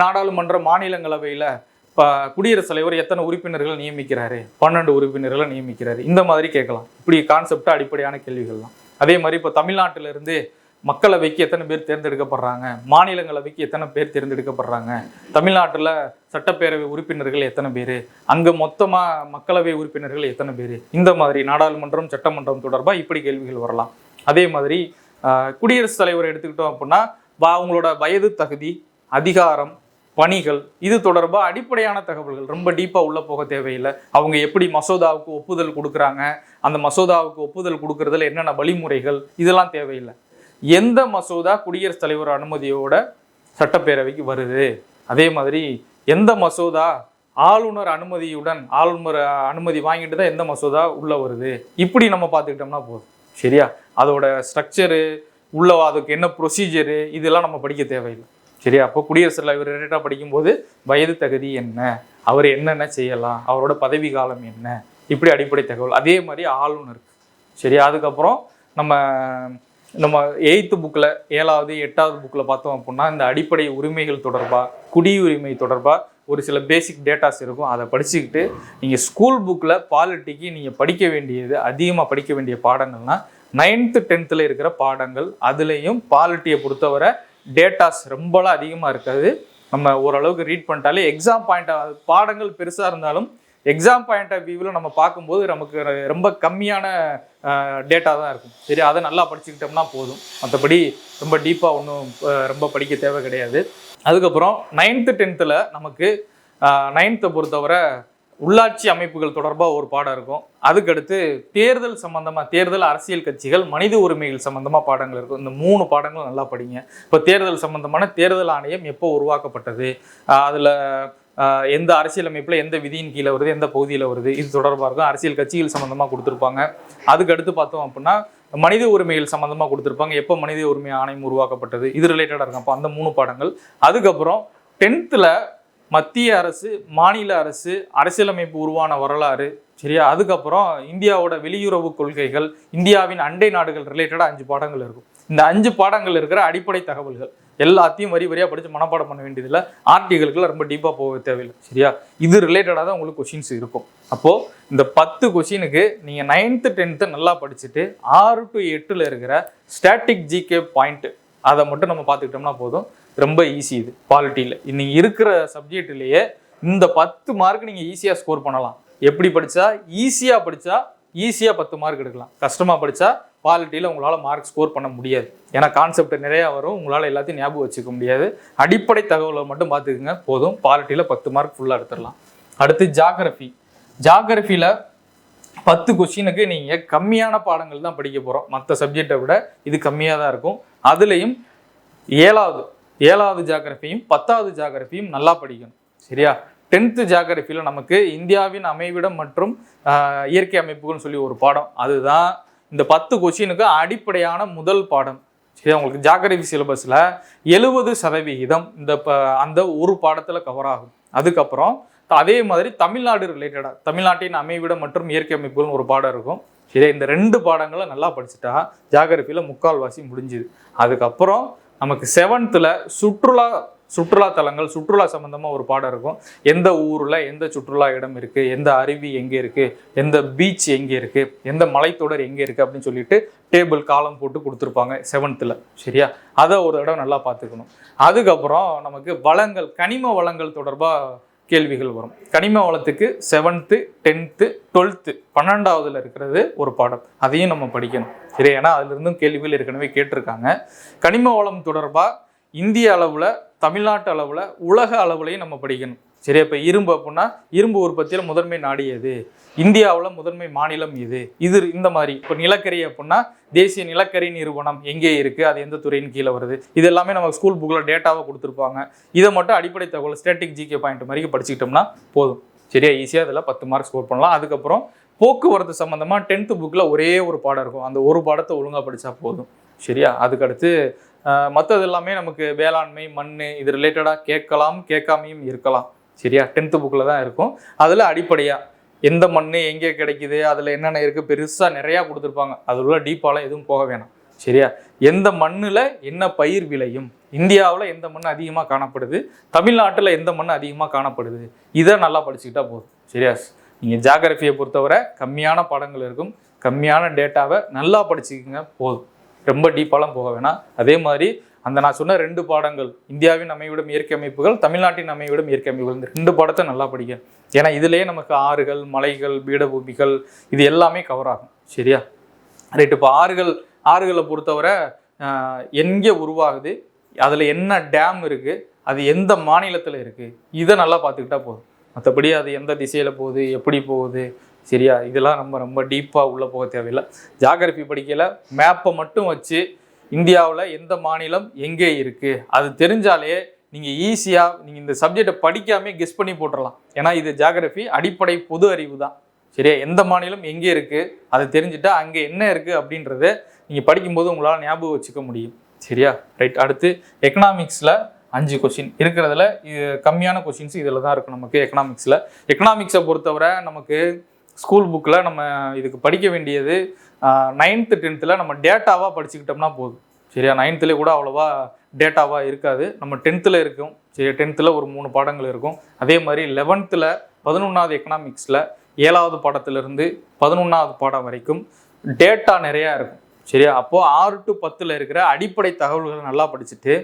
Speaker 1: நாடாளுமன்ற மாநிலங்களவையில் இப்போ குடியரசுத் தலைவர் எத்தனை உறுப்பினர்கள் நியமிக்கிறாரு, 12 உறுப்பினர்களை நியமிக்கிறாரு, இந்த மாதிரி கேட்கலாம். இப்படி கான்செப்டாக அடிப்படையான கேள்விகள் தான். அதே மாதிரி இப்போ தமிழ்நாட்டிலிருந்து மக்களவைக்கு எத்தனை பேர் தேர்ந்தெடுக்கப்படுறாங்க, மாநிலங்களவைக்கு எத்தனை பேர் தேர்ந்தெடுக்கப்படுறாங்க, தமிழ்நாட்டில் சட்டப்பேரவை உறுப்பினர்கள் எத்தனை பேர், அங்கே மொத்தமாக மக்களவை உறுப்பினர்கள் எத்தனை பேர், இந்த மாதிரி நாடாளுமன்றம் சட்டமன்றம் தொடர்பாக இப்படி கேள்விகள் வரலாம். அதே மாதிரி குடியரசுத் தலைவர் எடுத்துக்கிட்டோம் அப்படின்னா அவங்களோட வயது, தகுதி, அதிகாரம், பணிகள் இது தொடர்பாக அடிப்படையான தகவல்கள், ரொம்ப டீப்பாக உள்ளே போக தேவையில்லை. அவங்க எப்படி மசோதாவுக்கு ஒப்புதல் கொடுக்குறாங்க, அந்த மசோதாவுக்கு ஒப்புதல் கொடுக்கறதுல என்னென்ன வழிமுறைகள், இதெல்லாம் தேவையில்லை. எந்த மசோதா குடியரசுத் தலைவர் அனுமதியோட சட்டப்பேரவைக்கு வருது, அதே மாதிரி எந்த மசோதா ஆளுநர் அனுமதியுடன், ஆளுநர் அனுமதி வாங்கிட்டு தான் எந்த மசோதா உள்ளே வருது, இப்படி நம்ம பார்த்துக்கிட்டோம்னா போதும். சரியா, அதோட ஸ்ட்ரக்சரு உள்ள அதுக்கு என்ன ப்ரொசீஜரு இதெல்லாம் நம்ம படிக்க தேவையில்லை. சரியா, அப்போ குடியரசுத் தலைவர் ரிலேட்டாக படிக்கும்போது வயது தகுதி என்ன, அவர் என்னென்ன செய்யலாம், அவரோட பதவி காலம் என்ன, இப்படி அடிப்படை தகவல். அதே மாதிரி ஆளுநருக்கு. சரியா, அதுக்கப்புறம் நம்ம 8th புக்கில் 7வது 8வது புக்கில் பார்த்தோம் அப்படின்னா இந்த அடிப்படை உரிமைகள் தொடர்பாக, குடியுரிமை தொடர்பாக ஒரு சில பேசிக் டேட்டாஸ் இருக்கும். அதை படிச்சுக்கிட்டு நீங்கள் ஸ்கூல் புக்கில் பாலிட்டிக்கு நீங்கள் படிக்க வேண்டியது, அதிகமாக படிக்க வேண்டிய பாடங்கள்னா 9th 10th இருக்கிற பாடங்கள். அதுலேயும் பாலிட்டியை பொறுத்தவரை டேட்டாஸ் ரொம்பலாம் அதிகமாக இருக்காது. நம்ம ஓரளவுக்கு ரீட் பண்ணிட்டாலே எக்ஸாம் பாயிண்ட் பாடங்கள் பெருசாக இருந்தாலும் எக்ஸாம் பாயிண்ட் ஆஃப் வியூவில் நம்ம பார்க்கும்போது நமக்கு ரொம்ப கம்மியான டேட்டா தான் இருக்கும். சரி, அதை நல்லா படிச்சுக்கிட்டோம்னா போதும். மற்றபடி ரொம்ப டீப்பாக ஒன்றும் ரொம்ப படிக்க தேவை கிடையாது. அதுக்கப்புறம் 9th 10th நமக்கு 9th பொறுத்தவரை உள்ளாட்சி அமைப்புகள் தொடர்பாக ஒரு பாடம் இருக்கும். அதுக்கடுத்து தேர்தல் சம்பந்தமாக, தேர்தல், அரசியல் கட்சிகள், மனித உரிமைகள் சம்பந்தமாக பாடங்கள் இருக்கும். இந்த 3 பாடங்கள் நல்லா படிங்க. இப்போ தேர்தல் சம்பந்தமான தேர்தல் ஆணையம் எப்போ உருவாக்கப்பட்டது, அதில் எந்த அரசியலமைப்பில் எந்த விதியின் கீழே வருது, எந்த பகுதியில் வருது, இது தொடர்பாக இருக்கும். அரசியல் கட்சிகள் சம்மந்தமாக கொடுத்துருப்பாங்க. அதுக்கடுத்து பார்த்தோம் அப்படின்னா மனித உரிமைகள் சம்மந்தமாக கொடுத்துருப்பாங்க. எப்போ மனித உரிமை ஆணையம் உருவாக்கப்பட்டது, இது ரிலேட்டடாக இருக்கும். அப்போ அந்த 3 பாடங்கள். அதுக்கப்புறம் 10th மத்திய அரசு, மாநில அரசு, அரசியலமைப்பு உருவான வரலாறு, சரியா. அதுக்கப்புறம் இந்தியாவோட வெளியுறவு கொள்கைகள், இந்தியாவின் அண்டை நாடுகள் ரிலேட்டடாக 5 பாடங்கள் இருக்கும். இந்த 5 பாடங்கள் இருக்கிற அடிப்படை தகவல்கள் எல்லாத்தையும் வரி வரியாக படித்து மனப்பாடம் பண்ண வேண்டியதில்லை. ஆர்டிகளுக்குலாம் ரொம்ப டீப்பாக போக தேவையில்லை, சரியா. இது ரிலேட்டடாக தான் உங்களுக்கு கொஷின்ஸ் இருக்கும். அப்போது இந்த 10 கொஷினுக்கு நீங்கள் 9th 10th நல்லா படிச்சுட்டு 6 to 8 இருக்கிற ஸ்டாட்டிக் ஜிகே பாயிண்ட் அதை மட்டும் நம்ம பார்த்துக்கிட்டோம்னா போதும். ரொம்ப ஈஸி. இது பாலிட்டியில் இன்னைக்கு இருக்கிற சப்ஜெக்ட்லேயே இந்த 10 மார்க் நீங்கள் ஈஸியாக ஸ்கோர் பண்ணலாம். எப்படி படித்தா? ஈஸியாக படித்தா ஈஸியாக 10 மார்க் எடுக்கலாம். கஷ்டமாக படித்தா பாலிட்டியில் உங்களால் மார்க் ஸ்கோர் பண்ண முடியாது. ஏன்னா கான்செப்ட் நிறையா வரும், உங்களால் எல்லாத்தையும் ஞாபகம் வச்சுக்க முடியாது. அடிப்படை தகவலை மட்டும் பார்த்துக்குங்க போதும். பாலிட்டியில் 10 மார்க் ஃபுல்லாக எடுத்துடலாம். அடுத்து ஜாகிரஃபியில் 10 கொஸ்டினுக்கு நீங்கள் கம்மியான பாடங்கள் தான் படிக்க போகிறோம். மற்ற சப்ஜெக்டை விட இது கம்மியாக தான் இருக்கும். அதுலேயும் 7வது ஜாகிரஃபியும் 10வது ஜாகிரஃபியும் நல்லா படிக்கணும், சரியா. 10th ஜாகிரஃபியில் நமக்கு இந்தியாவின் அமைவிடம் மற்றும் இயற்கை அமைப்புகள்னு சொல்லி ஒரு பாடம். அதுதான் இந்த 10 கொஸ்டினுக்கு அடிப்படையான முதல் பாடம், சரியா. உங்களுக்கு ஜாகிரஃபி சிலபஸில் 70% அந்த ஒரு பாடத்தில் கவர் ஆகும். அதுக்கப்புறம் அதே மாதிரி தமிழ்நாடு ரிலேட்டடாக தமிழ்நாட்டின் அமைவிடம் மற்றும் இயற்கை அமைப்புகள்னு ஒரு பாடம் இருக்கும், சரியா. இந்த 2 பாடங்களை நல்லா படிச்சுட்டா ஜாகிரஃபியில் 3/4 முடிஞ்சுது. அதுக்கப்புறம் நமக்கு 7th சுற்றுலா தலங்கள், சுற்றுலா சம்பந்தமாக ஒரு பாடம் இருக்கும். எந்த ஊரில் எந்த சுற்றுலா இடம் இருக்குது, எந்த அருவி எங்கே இருக்குது, எந்த பீச் எங்கே இருக்குது, எந்த மலைத்தொடர் எங்கே இருக்குது அப்படின்னு சொல்லிட்டு டேபிள் காலம் போட்டு கொடுத்துருப்பாங்க 7th, சரியா. அதை ஒரு தடவை நல்லா பார்த்துக்கணும். அதுக்கப்புறம் நமக்கு வளங்கள், கனிம வளங்கள் தொடர்பாக கேள்விகள் வரும். கனிம வளத்துக்கு 7th 10th 12th 12வதுல இருக்கிறது ஒரு பாடம். அதையும் நம்ம படிக்கணும், சரி. ஏன்னா அதுலேருந்தும் கேள்விகள் ஏற்கனவே கேட்டிருக்காங்க. கனிம வளம் தொடர்பாக இந்திய அளவில், தமிழ்நாட்டு அளவில், உலக அளவுலையும் நம்ம படிக்கணும், சரி. இப்போ இரும்பு அப்படின்னா இரும்பு உற்பத்தியில் முதன்மை நாடு எது, இந்தியாவில் முதன்மை மாநிலம் எது, இந்த மாதிரி. இப்போ நிலக்கரி அப்படின்னா தேசிய நிலக்கரி நிறுவனம் எங்கே இருக்குது, அது எந்த துறையின் கீழே வருது, இது எல்லாமே நம்ம ஸ்கூல் புக்கில் டேட்டாவை கொடுத்துருப்பாங்க. இதை மட்டும் அடிப்படை தகவல் ஸ்டாட்டிக் ஜிகே பாயிண்ட் மாதிரி படிச்சுக்கிட்டோம்னா போதும், சரியா. ஈஸியாக அதில் 10 மார்க் ஸ்கோர் பண்ணலாம். அதுக்கப்புறம் போக்குவரத்து சம்மந்தமாக 10th புக்கில் ஒரே ஒரு பாடம் இருக்கும். அந்த ஒரு பாடத்தை ஒழுங்காக படித்தா போதும், சரியா. அதுக்கடுத்து மற்றது எல்லாமே நமக்கு வேளாண்மை, மண், இது ரிலேட்டடாக கேட்காமையும் இருக்கலாம், சரியா. 10th புக்கில் தான் இருக்கும். அதில் அடிப்படையாக எந்த மண் எங்கே கிடைக்குது, அதில் என்னென்ன இருக்குது, பெருசாக நிறையா கொடுத்துருப்பாங்க. அதில் உள்ள டீப்பாலாம் எதுவும் போக வேணாம், சரியா. எந்த மண்ணில் என்ன பயிர் விளையும், இந்தியாவில் எந்த மண் அதிகமாக காணப்படுது, தமிழ்நாட்டில் எந்த மண் அதிகமாக காணப்படுது, இதை நல்லா படிச்சுக்கிட்டா போதும், சரியா. நீங்கள் ஜாகிரஃபியை பொறுத்தவரை கம்மியான பாடங்கள் இருக்கும். கம்மியான டேட்டாவை நல்லா படிச்சுக்கிங்க போதும். ரொம்ப டீப்பாலாம் போக வேணாம். அதே மாதிரி அந்த நான் சொன்ன 2 பாடங்கள், இந்தியாவின் அமைவிடம் இயற்கை அமைப்புகள், தமிழ்நாட்டின் அமைவிடம் இயற்கை அமைப்புகள், இந்த 2 பாடத்தை நல்லா படிக்க. ஏன்னா இதுலேயே நமக்கு ஆறுகள், மலைகள், பீடபூமிகள் இது எல்லாமே கவர் ஆகும், சரியா. ரைட். இப்போ ஆறுகளை பொறுத்தவரை எங்கே உருவாகுது, அதில் என்ன டேம் இருக்குது, அது எந்த மாநிலத்தில் இருக்குது, இதை நல்லா பார்த்துக்கிட்டா போதும். மற்றபடி அது எந்த திசையில் போகுது, எப்படி போகுது, சரியா, இதெல்லாம் ரொம்ப டீப்பாக உள்ளே போக தேவையில்லை. ஜாகிரஃபி படிக்கல மேப்பை மட்டும் வச்சு இந்தியாவில் எந்த மாநிலம் எங்கே இருக்குது அது தெரிஞ்சாலே நீங்கள் ஈஸியாக நீங்கள் இந்த சப்ஜெக்டை படிக்காமே கெஸ் பண்ணி போட்டுடலாம். ஏன்னா இது ஜாகிரஃபி அடிப்படை பொது அறிவு தான், சரியா. எந்த மாநிலம் எங்கே இருக்குது அது தெரிஞ்சுட்டா அங்கே என்ன இருக்குது அப்படின்றத நீங்கள் படிக்கும்போது உங்களால் ஞாபகம் வச்சுக்க முடியும், சரியா. ரைட். அடுத்து எக்கனாமிக்ஸில் 5 கொஸ்டின் இருக்கிறதுல கம்மியான கொஸ்டின்ஸ் இதில் தான் இருக்கும் நமக்கு எக்கனாமிக்ஸை பொறுத்தவரை நமக்கு ஸ்கூல் புக்கில் நம்ம இதுக்கு படிக்க வேண்டியது 9th 10th நம்ம டேட்டாவாக படிச்சுக்கிட்டோம்னா போதும், சரியா. 9th கூட அவ்வளோவா டேட்டாவாக இருக்காது, நம்ம 10th இருக்கும், சரி. 10th ஒரு 3 பாடங்கள் இருக்கும். அதே மாதிரி 11th 11வது எக்கனாமிக்ஸில் 7வது பாடத்திலிருந்து 11வது பாடம் வரைக்கும் டேட்டா நிறையா இருக்கும், சரியா. அப்போது 6 to 10 இருக்கிற அடிப்படை தகவல்களை நல்லா படிச்சுட்டு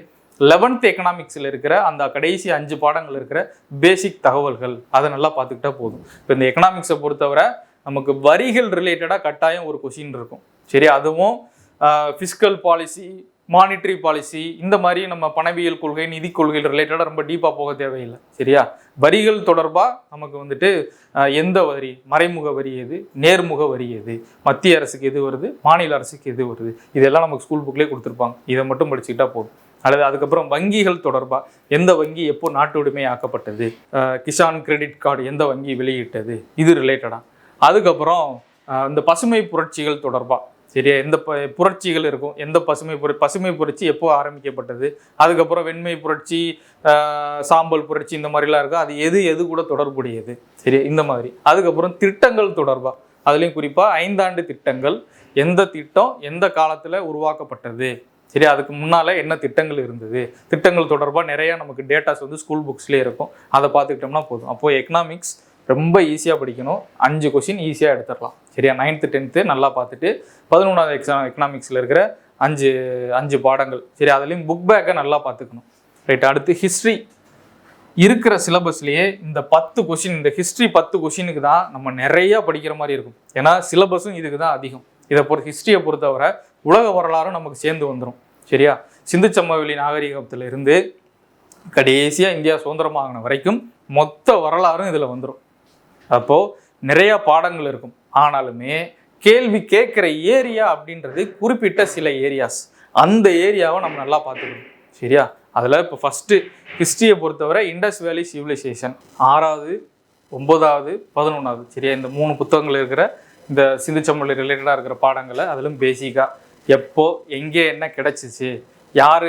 Speaker 1: 11th எக்கனாமிக்ஸில் இருக்கிற அந்த கடைசி 5 பாடங்கள் இருக்கிற பேசிக் தகவல்கள் அதை நல்லா பார்த்துக்கிட்டா போதும். இப்போ இந்த எக்கனாமிக்ஸை பொறுத்தவரை நமக்கு வரிகள் ரிலேட்டடாக கட்டாயம் ஒரு கொஷின் இருக்கும். சரி, அதுவும் ஃபிஸ்கல் பாலிசி, மானிட்டரி பாலிசி, இந்த மாதிரி நம்ம பணவியல் கொள்கை, நிதி கொள்கை ரிலேட்டடாக ரொம்ப டீப்பாக போக தேவையில்லை. சரியா, வரிகள் தொடர்பாக நமக்கு வந்துட்டு எந்த வரி, மறைமுக வரி எது, நேர்முக வரி எது, மத்திய அரசுக்கு எது வருது, மாநில அரசுக்கு எது வருது, இதெல்லாம் நமக்கு ஸ்கூல் புக்லேயே கொடுத்துருப்பாங்க. இதை மட்டும் படிச்சுக்கிட்டா போதும். அல்லது அதுக்கப்புறம் வங்கிகள் தொடர்பாக எந்த வங்கி எப்போ நாட்டு உடைமை ஆக்கப்பட்டது, கிசான் கிரெடிட் கார்டு எந்த வங்கி வெளியிட்டது, இது ரிலேட்டடாக. அதுக்கப்புறம் இந்த பசுமை புரட்சிகள் தொடர்பாக, சரியா, எந்த புரட்சிகள் இருக்கும், எந்த பசுமை புரட்சி எப்போ ஆரம்பிக்கப்பட்டது, அதுக்கப்புறம் வெண்மை புரட்சி, சாம்பல் புரட்சி, இந்த மாதிரிலாம் இருக்கும். அது எது கூட தொடர்புடையது, சரியா, இந்த மாதிரி. அதுக்கப்புறம் திட்டங்கள் தொடர்பாக, அதுலேயும் குறிப்பாக 5 ஆண்டு திட்டங்கள், எந்த திட்டம் எந்த காலத்தில் உருவாக்கப்பட்டது, சரி, அதுக்கு முன்னால் என்ன திட்டங்கள் இருந்தது, திட்டங்கள் தொடர்பாக நிறையா நமக்கு டேட்டாஸ் வந்து ஸ்கூல் புக்ஸ்லேயே இருக்கும். அதை பார்த்துக்கிட்டோம்னா போதும். அப்போது எக்கனாமிக்ஸ் ரொம்ப ஈஸியாக படிக்கணும். 5 கொஷின் ஈஸியாக எடுத்துடலாம். சரியா, 9th 10th நல்லா பார்த்துட்டு 11வது எக்கனாமிக்ஸில் இருக்கிற 5 பாடங்கள், சரி, அதுலேயும் புக் பேக்கை நல்லா பார்த்துக்கணும். ரைட். அடுத்து ஹிஸ்ட்ரி இருக்கிற சிலபஸ்லேயே இந்த 10 கொஷின், இந்த ஹிஸ்ட்ரி 10 கொஷினுக்கு தான் நம்ம நிறையா படிக்கிற மாதிரி இருக்கும். ஏன்னா சிலபஸும் இதுக்கு தான் அதிகம். இதை ஹிஸ்ட்ரியை பொறுத்தவரை உலக வரலாறும் நமக்கு சேர்ந்து வந்துடும். சரியா, சிந்து சமவெளி நாகரிகத்தில் இருந்து கடைசியாக இந்தியா சுதந்திரமாகின வரைக்கும் மொத்த வரலாறும் இதில் வந்துடும். அப்போது நிறையா பாடங்கள் இருக்கும். ஆனாலுமே கேள்வி கேட்குற ஏரியா அப்படின்றது குறிப்பிட்ட சில ஏரியாஸ், அந்த ஏரியாவை நம்ம நல்லா பார்த்துக்கணும். சரியா, அதில் இப்போ ஃபஸ்ட்டு ஹிஸ்ட்ரியை பொறுத்தவரை இண்டஸ் வேலி சிவிலைசேஷன் 6வது 9வது 11வது, சரியா, இந்த 3 புத்தகங்கள் இருக்கிற இந்த சிந்து சமவெளி ரிலேட்டடாக இருக்கிற பாடங்களை அதிலும் பேசிக்காக எப்போ எங்கே என்ன கிடச்சிச்சு, யார்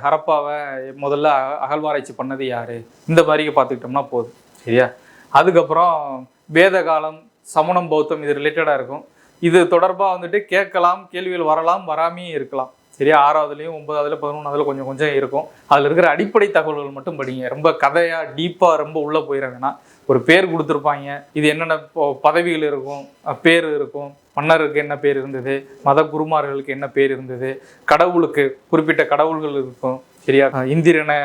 Speaker 1: ஹரப்பாவை முதல்ல அகழ்வாராய்ச்சி பண்ணது யார், இந்த மாதிரி பார்த்துக்கிட்டோம்னா போதும். சரியா, அதுக்கப்புறம் வேத காலம், சமணம், பௌத்தம், இது ரிலேட்டடாக இருக்கும். இது தொடர்பாக வந்துட்டு கேட்கலாம், கேள்விகள் வரலாம், வராமையும் இருக்கலாம். சரியா, 6வதுலேயும் 9வதுல 11வதுல கொஞ்சம் இருக்கும். அதில் இருக்கிற அடிப்படை தகவல்கள் மட்டும் படிங்க. ரொம்ப கதையாக டீப்பாக ரொம்ப உள்ளே போயிட வேணாம். ஒரு பேர் கொடுத்துருப்பாங்க, இது என்னென்ன பதவிகள் இருக்கும், பேர் இருக்கும், மன்னருக்கு என்ன பேர் இருந்தது, மத குருமார்களுக்கு என்ன பேர் இருந்தது, கடவுளுக்கு குறிப்பிட்ட கடவுள்கள் இருக்கும். சரியா, இந்திரனை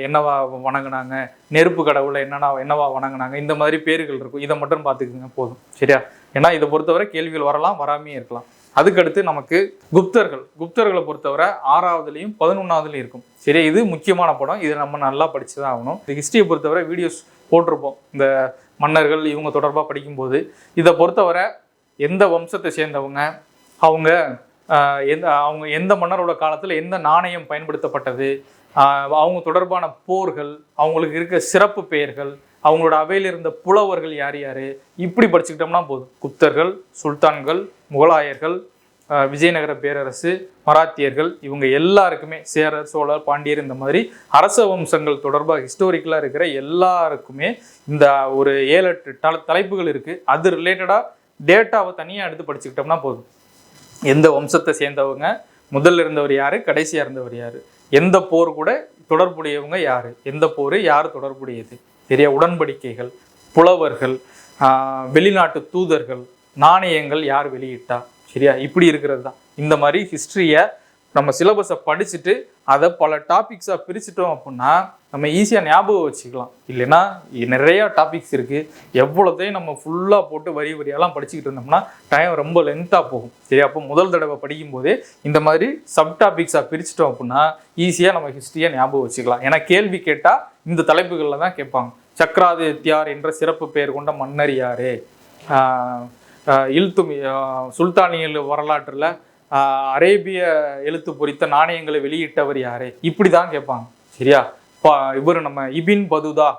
Speaker 1: என்னவா வணங்கினாங்க, நெருப்பு கடவுளை என்னவா வணங்கினாங்க, இந்த மாதிரி பேர்கள் இருக்கும். இதை மட்டும் பார்த்துக்குங்க போதும். சரியா, ஏன்னா இதை பொறுத்தவரை கேள்விகள் வரலாம், வராமையும் இருக்கலாம். அதுக்கடுத்து நமக்கு குப்தர்களை பொறுத்தவரை 6வதுலேயும் 11வதுலையும் இருக்கும். சரியா, இது முக்கியமான படம். இதை நம்ம நல்லா படிச்சு தான் ஆகணும். இந்த ஹிஸ்ட்ரியை பொறுத்தவரை வீடியோஸ் போட்டிருப்போம். இந்த மன்னர்கள் இவங்க தொடர்பாக படிக்கும்போது இதை பொறுத்தவரை எந்த வம்சத்தை சேர்ந்தவங்க, அவங்க எந்த மன்னரோட காலத்தில் எந்த நாணயம் பயன்படுத்தப்பட்டது, அவங்க தொடர்பான போர்கள், அவங்களுக்கு இருக்க சிறப்பு பெயர்கள், அவங்களோட அவையில் இருந்த புலவர்கள் யார் யார், இப்படி படிச்சுக்கிட்டோம்னா போதும். குப்தர்கள், சுல்தான்கள், முகலாயர்கள், விஜயநகர பேரரசு, மராத்தியர்கள், இவங்க எல்லாருக்குமே, சேரர், சோழர், பாண்டியர், இந்த மாதிரி அரச வம்சங்கள் தொடர்பாக ஹிஸ்டோரிக்கலாக இருக்கிற எல்லாருக்குமே இந்த ஒரு 7-8 தலைப்புகள் இருக்குது. அது ரிலேட்டடாக டேட்டாவை தனியாக எடுத்து படிச்சுக்கிட்டோம்னா போதும். எந்த வம்சத்தை சேர்ந்தவங்க, முதல்ல இருந்தவர் யார், கடைசியாக இருந்தவர் யார், எந்த போர் கூட தொடர்புடையவங்க யார், எந்த போர் யார் தொடர்புடையது, சரியா, உடன்படிக்கைகள், புலவர்கள், வெளிநாட்டு தூதர்கள், நாணயங்கள் யார் வெளியிட்டா, சரியா, இப்படி இருக்கிறது தான். இந்த மாதிரி ஹிஸ்ட்ரியை நம்ம சிலபஸை படிச்சுட்டு அதை பல டாபிக்ஸாக பிரிச்சுட்டோம் அப்படின்னா நம்ம ஈஸியாக ஞாபகம் வச்சுக்கலாம். இல்லைன்னா நிறையா டாபிக்ஸ் இருக்குது, எவ்வளோத்தையும் நம்ம ஃபுல்லாக போட்டு வரியெல்லாம் படிச்சுக்கிட்டு இருந்தோம்னா டைம் ரொம்ப லென்த்தாக போகும். சரி, அப்போ முதல் தடவை படிக்கும்போதே இந்த மாதிரி சப் டாபிக்ஸாக பிரிச்சுட்டோம் அப்படின்னா ஈஸியாக நம்ம ஹிஸ்ட்ரியை ஞாபகம் வச்சுக்கலாம். ஏன்னா கேள்வி கேட்டால் இந்த தலைப்புகளில் தான் கேட்பாங்க. சக்கராதித்யார் என்ற சிறப்பு பெயர் கொண்ட மன்னர் யார், சுல்தானியல் வரலாற்றில் அரேபிய எழுத்து பொறித்த நாணயங்களை வெளியிட்டவர் யாரு, இப்படி தான் கேட்பாங்க. சரியா, இவர் நம்ம இபின் பதுதா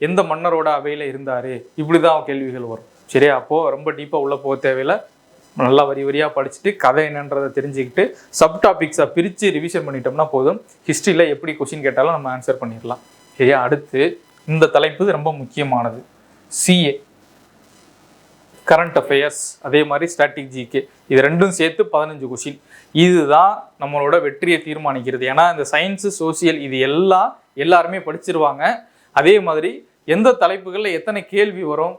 Speaker 1: எந்த மன்னரோட அவையில் இருந்தார், இப்படி தான் கேள்விகள் வரும். சரியா, அப்போது ரொம்ப டீப்பாக உள்ளே போக தேவையில்லை. நல்லா வரியாக படிச்சுட்டு கதை என்னன்றதை தெரிஞ்சுக்கிட்டு சப் டாபிக்ஸாக பிரித்து ரிவிஷன் பண்ணிட்டோம்னா போதும். ஹிஸ்ட்ரியில் எப்படி கொஸ்டின் கேட்டாலும் நம்ம ஆன்சர் பண்ணிடலாம். சரியா, அடுத்து இந்த தலைப்பு ரொம்ப முக்கியமானது, சிஏ, கரண்ட் அஃபேர்ஸ், அதே மாதிரி ஸ்டாட்டிக் ஜிகே, இது ரெண்டும் சேர்த்து 15 கொஷின். இதுதான் நம்மளோட வெற்றியை தீர்மானிக்கிறது. ஏன்னா இந்த சயின்ஸு, சோசியல், இது எல்லாருமே படிச்சிருவாங்க. அதே மாதிரி எந்த தலைப்புகளில் எத்தனை கேள்வி வரும்,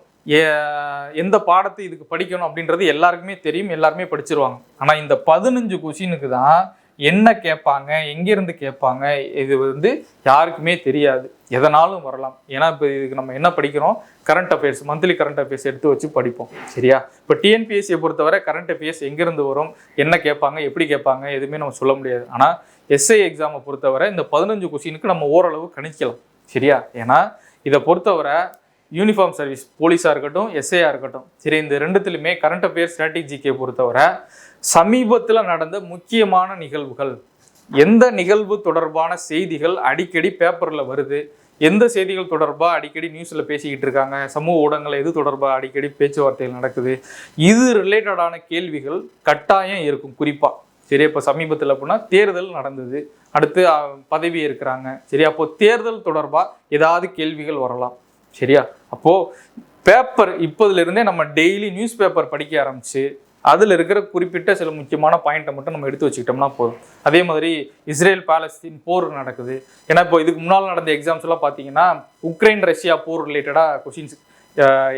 Speaker 1: எந்த பாடத்தை இதுக்கு படிக்கணும் அப்படின்றது எல்லாருக்குமே தெரியும், எல்லாருமே படிச்சிருவாங்க. ஆனால் இந்த 15 கொஷினுக்கு தான் என்ன கேட்பாங்க, எங்கேருந்து கேட்பாங்க, இது வந்து யாருக்குமே தெரியாது. எதனாலும் வரலாம். ஏன்னா இப்போ இதுக்கு நம்ம என்ன படிக்கிறோம், current affairs, monthly current affairs எடுத்து வச்சு படிப்போம். சரியா? இப்போ டிஎன்பிஎஸ்சியை பொறுத்தவரை கரண்ட் அஃபேர்ஸ் எங்கேருந்து வரும், என்ன கேட்பாங்க, எப்படி கேட்பாங்க, எதுவுமே நம்ம சொல்ல முடியாது. ஆனால் எஸ்ஐ எக்ஸாமை பொறுத்தவரை இந்த 15 கொஸ்டினுக்கு நம்ம ஓரளவு கணிக்கலாம். சரியா? ஏன்னா இதை பொறுத்தவரை யூனிஃபார்ம் சர்வீஸ் போலீஸாக இருக்கட்டும், எஸ்ஐயாக இருக்கட்டும், சரி, இந்த ரெண்டுத்துலையுமே கரண்ட் அஃபேர்ஸ் ஸ்ட்ராட்டஜிக்கை பொறுத்தவரை சமீபத்தில் நடந்த முக்கியமான நிகழ்வுகள், எந்த நிகழ்வு தொடர்பான செய்திகள் அடிக்கடி பேப்பரில் வருது, எந்த செய்திகள் தொடர்பாக அடிக்கடி நியூஸில் பேசிக்கிட்டு இருக்காங்க, சமூக ஊடகங்கள் எது தொடர்பாக அடிக்கடி பேச்சுவார்த்தைகள் நடக்குது, இது ரிலேட்டடான கேள்விகள் கட்டாயம் இருக்கும். குறிப்பாக சரி, இப்போ சமீபத்தில் அப்படின்னா தேர்தல் நடந்தது, அடுத்து பதவி இருக்கிறாங்க. சரி, அப்போது தேர்தல் தொடர்பாக ஏதாவது கேள்விகள் வரலாம். சரியா? அப்போது பேப்பர் இப்போதுலேருந்தே நம்ம டெய்லி நியூஸ் பேப்பர் படிக்க ஆரம்பிச்சு அதில் இருக்கிற குறிப்பிட்ட சில முக்கியமான பாயிண்ட்டை மட்டும் நம்ம எடுத்து வச்சுக்கிட்டோம்னா போதும். அதே மாதிரி இஸ்ரேல் பாலஸ்தீன் போர் நடக்குது. ஏன்னா இப்போ இதுக்கு முன்னால் நடந்த எக்ஸாம்ஸ் எல்லாம் பார்த்தீங்கன்னா உக்ரைன் ரஷ்யா போர் ரிலேட்டடாக கொஷின்ஸ்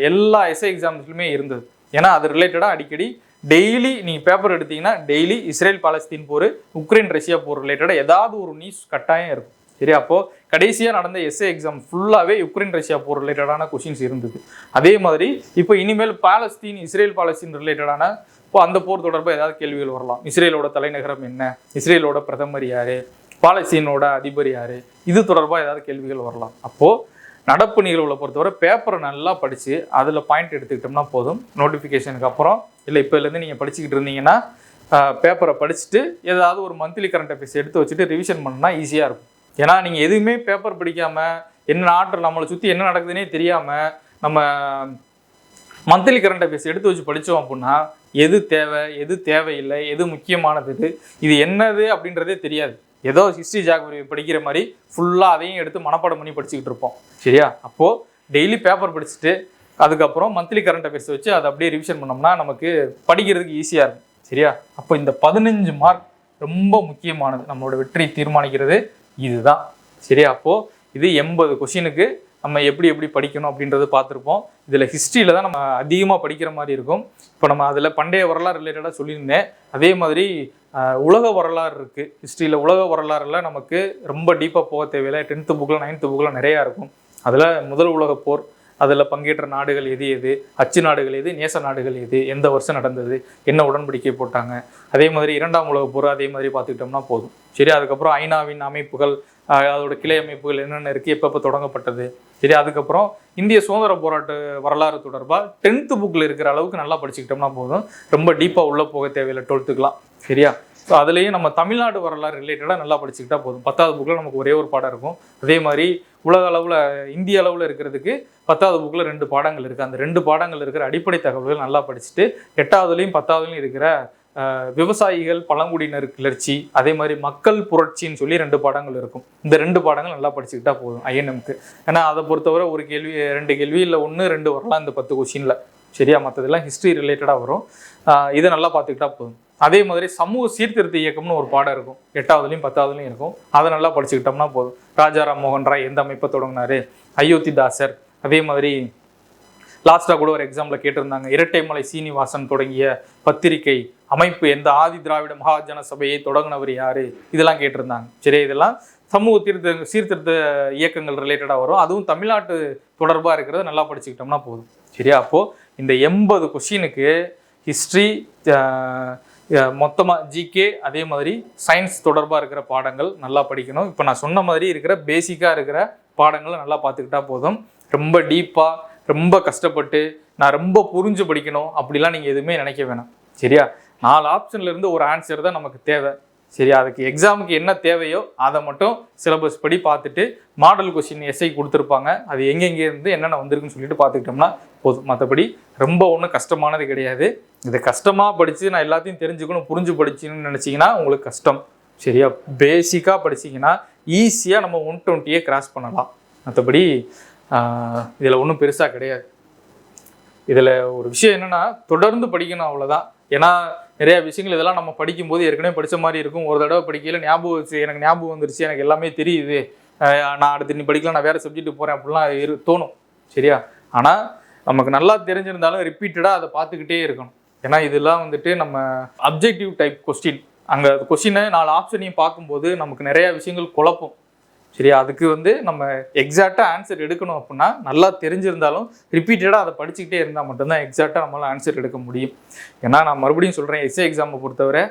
Speaker 1: எல்லா எஸ்ஐ எக்ஸாம்ஸ்லையுமே இருந்தது. ஏன்னா அது ரிலேட்டடாக அடிக்கடி டெய்லி நீங்கள் பேப்பர் எடுத்தீங்கன்னா டெய்லி இஸ்ரேல் பாலஸ்தீன் போர், உக்ரைன் ரஷ்யா போர் ரிலேட்டடாக ஏதாவது ஒரு நியூஸ் கட்டாயம் இருக்கும். சரி, அப்போது கடைசியாக நடந்த எஸ்ஏ எக்ஸாம் ஃபுல்லாகவே யுக்ரைன் ரஷ்யா போர் ரிலேட்டடான கொஷின்ஸ் இருந்தது. அதே மாதிரி இப்போ இனிமேல் பாலஸ்தீன் இஸ்ரேல் பாலஸ்தீன் ரிலேட்டடான இப்போ அந்த போர் தொடர்பாக ஏதாவது கேள்விகள் வரலாம். இஸ்ரேலோட தலைநகரம் என்ன, இஸ்ரேலோட பிரதமர் யார், பாலஸ்தீனோட அதிபர் யார், இது தொடர்பாக ஏதாவது கேள்விகள் வரலாம். அப்போது நடப்பு நிகழ்வுகளை பொறுத்தவரை பேப்பரை நல்லா படித்து அதில் பாயிண்ட் எடுத்துக்கிட்டோம்னா போதும். நோட்டிஃபிகேஷனுக்கு அப்புறம் இல்லை இப்போலேருந்து நீங்கள் படிச்சுக்கிட்டு இருந்தீங்கன்னா பேப்பரை படிச்சுட்டு ஏதாவது ஒரு மந்த்லி கரண்ட் அஃபேர்ஸ் எடுத்து வச்சுட்டு ரிவிஷன் பண்ணால் ஈஸியாக இருக்கும். ஏன்னா நீங்கள் எதுவுமே பேப்பர் படிக்காமல் என்ன நாட்டில் நம்மளை சுற்றி என்ன நடக்குதுன்னே தெரியாமல் நம்ம மந்த்லி கரண்ட் அஃபேர்ஸ் எடுத்து வச்சு படித்தோம் அப்படின்னா எது தேவை, எது தேவையில்லை, எது முக்கியமானது, இது என்னது அப்படின்றதே தெரியாது. ஏதோ ஹிஸ்ட்ரி ஜாகிரபி படிக்கிற மாதிரி ஃபுல்லாக அதையும் எடுத்து மனப்பாடம் பண்ணி படிச்சுக்கிட்டு இருப்போம். சரியா? அப்போது டெய்லி பேப்பர் படிச்சுட்டு அதுக்கப்புறம் மந்த்லி கரண்ட் அஃபேர்ஸ் வச்சு அதை அப்படியே ரிவிஷன் பண்ணோம்னா நமக்கு படிக்கிறதுக்கு ஈஸியாக இருக்கும். சரியா? அப்போ இந்த 15 மார்க் ரொம்ப முக்கியமானது. நம்மளோட வெற்றி தீர்மானிக்கிறது இதுதான். சரியா? அப்போது இது 80 கொஷினுக்கு நம்ம எப்படி படிக்கணும் அப்படின்றது பார்த்துருப்போம். இதில் ஹிஸ்ட்ரியில் தான் நம்ம அதிகமாக படிக்கிற மாதிரி இருக்கும். இப்போ நம்ம அதில் பண்டைய வரலாறு ரிலேட்டடாக சொல்லியிருந்தேன். அதே மாதிரி உலக வரலாறு இருக்குது. ஹிஸ்ட்ரியில் உலக வரலாறுல நமக்கு ரொம்ப டீப்பாக போக தேவையில்லை. 10th புக்கில் 9th புக்கில் நிறையா இருக்கும். அதில் முதல் உலக போர், அதில் பங்கேற்ற நாடுகள் எது எது, அச்சு நாடுகள் எது, நேச நாடுகள் எது, எந்த வருஷம் நடந்தது, என்ன உடன்படிக்கை போட்டாங்க, அதே மாதிரி 2ஆம் உலக போர் அதே மாதிரி பார்த்துக்கிட்டோம்னா போதும். சரி, அதுக்கப்புறம் ஐநாவின் அமைப்புகள், அதோட கிளை அமைப்புகள் என்னென்ன இருக்குது, எப்பப்போ தொடங்கப்பட்டது. சரி, அதுக்கப்புறம் இந்திய சுதந்திர போராட்ட வரலாறு தொடர்பாக 10th புக்கில் இருக்கிற அளவுக்கு நல்லா படிச்சுக்கிட்டோம்னா போதும். ரொம்ப டீப்பாக உள்ளே போக தேவையில்லை 12th. சரியா? ஸோ அதுலேயும் நம்ம தமிழ்நாடு வரலாறு ரிலேட்டடாக நல்லா படிச்சுக்கிட்டா போதும். 10th புக்கில் நமக்கு ஒரே ஒரு பாடம் இருக்கும். அதே மாதிரி உலக அளவில் இந்திய அளவில் இருக்கிறதுக்கு 10th புக்கில் 2 பாடங்கள் இருக்குது. அந்த 2 பாடங்கள் இருக்கிற அடிப்படை தகவல்கள் நல்லா படிச்சுட்டு 8வதுலேயும் 10வதுலேயும் இருக்கிற விவசாயிகள் பழங்குடியினர் கிளர்ச்சி, அதே மாதிரி மக்கள் புரட்சின்னு சொல்லி 2 பாடங்கள் இருக்கும். இந்த 2 பாடங்கள் நல்லா படிச்சுக்கிட்டா போதும் ஐஎன்எம்க்கு. ஏன்னா அதை பொறுத்தவரை ஒரு கேள்வி 2 கேள்வி இல்லை 1 2 வரலாம் இந்த 10 கொஷினில். சரியா? மற்றதெல்லாம் ஹிஸ்ட்ரி ரிலேட்டடாக வரும். இதை நல்லா பார்த்துக்கிட்டா போதும். அதே மாதிரி சமூக சீர்திருத்த இயக்கம்னு ஒரு பாடம் இருக்கும். 8வதுலேயும் 10வதுலேயும் இருக்கும். அதை நல்லா படிச்சுக்கிட்டோம்னா போதும். ராஜாராம் மோகன் ராய் எந்த அமைப்பை தொடங்கினார், அயோத்திதாசர், அதே மாதிரி லாஸ்ட்டாக கூட ஒரு எக்ஸாம்பிள் கேட்டிருந்தாங்க, இரட்டைமலை சீனிவாசன் தொடங்கிய பத்திரிகை அமைப்பு எந்த, ஆதி திராவிட மகாஜன சபையை தொடங்கினவர் யார், இதெல்லாம் கேட்டிருந்தாங்க. சரி, இதெல்லாம் சமூக சீர்திருத்த இயக்கங்கள் ரிலேட்டடாக வரும். அதுவும் தமிழ்நாட்டு தொடர்பாக இருக்கிறத நல்லா படிச்சுக்கிட்டோம்னா போதும். சரியா? அப்போது இந்த 80 கொஷினுக்கு ஹிஸ்ட்ரி, மொத்தமாக ஜிகே, அதே மாதிரி சயின்ஸ் தொடர்பாக இருக்கிற பாடங்கள் நல்லா படிக்கணும். இப்போ நான் சொன்ன மாதிரி இருக்கிற பேசிக்காக இருக்கிற பாடங்களை நல்லா பார்த்துக்கிட்டா போதும். ரொம்ப டீப்பாக ரொம்ப கஷ்டப்பட்டு நான் ரொம்ப புரிஞ்சு படிக்கணும் அப்படிலாம் நீங்கள் எதுவுமே நினைக்க வேணாம். சரியா? 4 ஆப்ஷன்லேருந்து ஒரு ஆன்சர் தான் நமக்கு தேவை. சரியா? அதுக்கு எக்ஸாமுக்கு என்ன தேவையோ அதை மட்டும் சிலபஸ் படி பார்த்துட்டு மாடல் கொஸ்டின் எஸ்ஐ கொடுத்துருப்பாங்க, அது எங்கெங்கே இருந்து என்னென்ன வந்திருக்குன்னு சொல்லிட்டு பார்த்துக்கிட்டோம்னா போதும். மற்றபடி ரொம்ப ஒன்றும் கஷ்டமானது கிடையாது. இதை கஷ்டமாக படித்து நான் எல்லாத்தையும் தெரிஞ்சுக்கணும் புரிஞ்சு படிச்சுன்னு நினச்சிங்கன்னா உங்களுக்கு கஷ்டம். சரியா? பேசிக்காக படிச்சிங்கன்னா ஈஸியாக நம்ம 120 கிராஸ் பண்ணலாம். மற்றபடி இதில் ஒன்றும் பெருசாக கிடையாது. இதில் ஒரு விஷயம் என்னென்னா தொடர்ந்து படிக்கணும், அவ்வளோதான். ஏன்னா நிறைய விஷயங்கள் இதெல்லாம் நம்ம படிக்கும்போது ஏற்கனவே படித்த மாதிரி இருக்கும். ஒரு தடவை படிக்கல எனக்கு ஞாபகம் வந்துருச்சு, எனக்கு எல்லாமே தெரியுது, நான் அடுத்து நீ படிக்கலாம், நான் வேறு சப்ஜெக்ட்டு போகிறேன் அப்படிலாம் தோணும். சரியா? ஆனால் நமக்கு நல்லா தெரிஞ்சிருந்தாலும் ரிப்பீட்டடாக அதை பார்த்துக்கிட்டே இருக்கணும். ஏன்னா இதெல்லாம் வந்துட்டு நம்ம அப்ஜெக்டிவ் டைப் கொஸ்டின், அங்கே கொஷினை 4 ஆப்ஷனையும் பார்க்கும்போது நமக்கு நிறையா விஷயங்கள் குழப்பம். சரியா, அதுக்கு வந்து நம்ம எக்ஸாக்டாக ஆன்சர் எடுக்கணும் அப்படின்னா நல்லா தெரிஞ்சிருந்தாலும் ரிப்பீட்டடாக அதை படிச்சுக்கிட்டே இருந்தால் மட்டும்தான் எக்ஸாக்டாக நம்மளால் ஆன்சர் எடுக்க முடியும். ஏன்னா நான் மறுபடியும் சொல்கிறேன், எஸ்ஏ எக்ஸாமை பொறுத்தவரை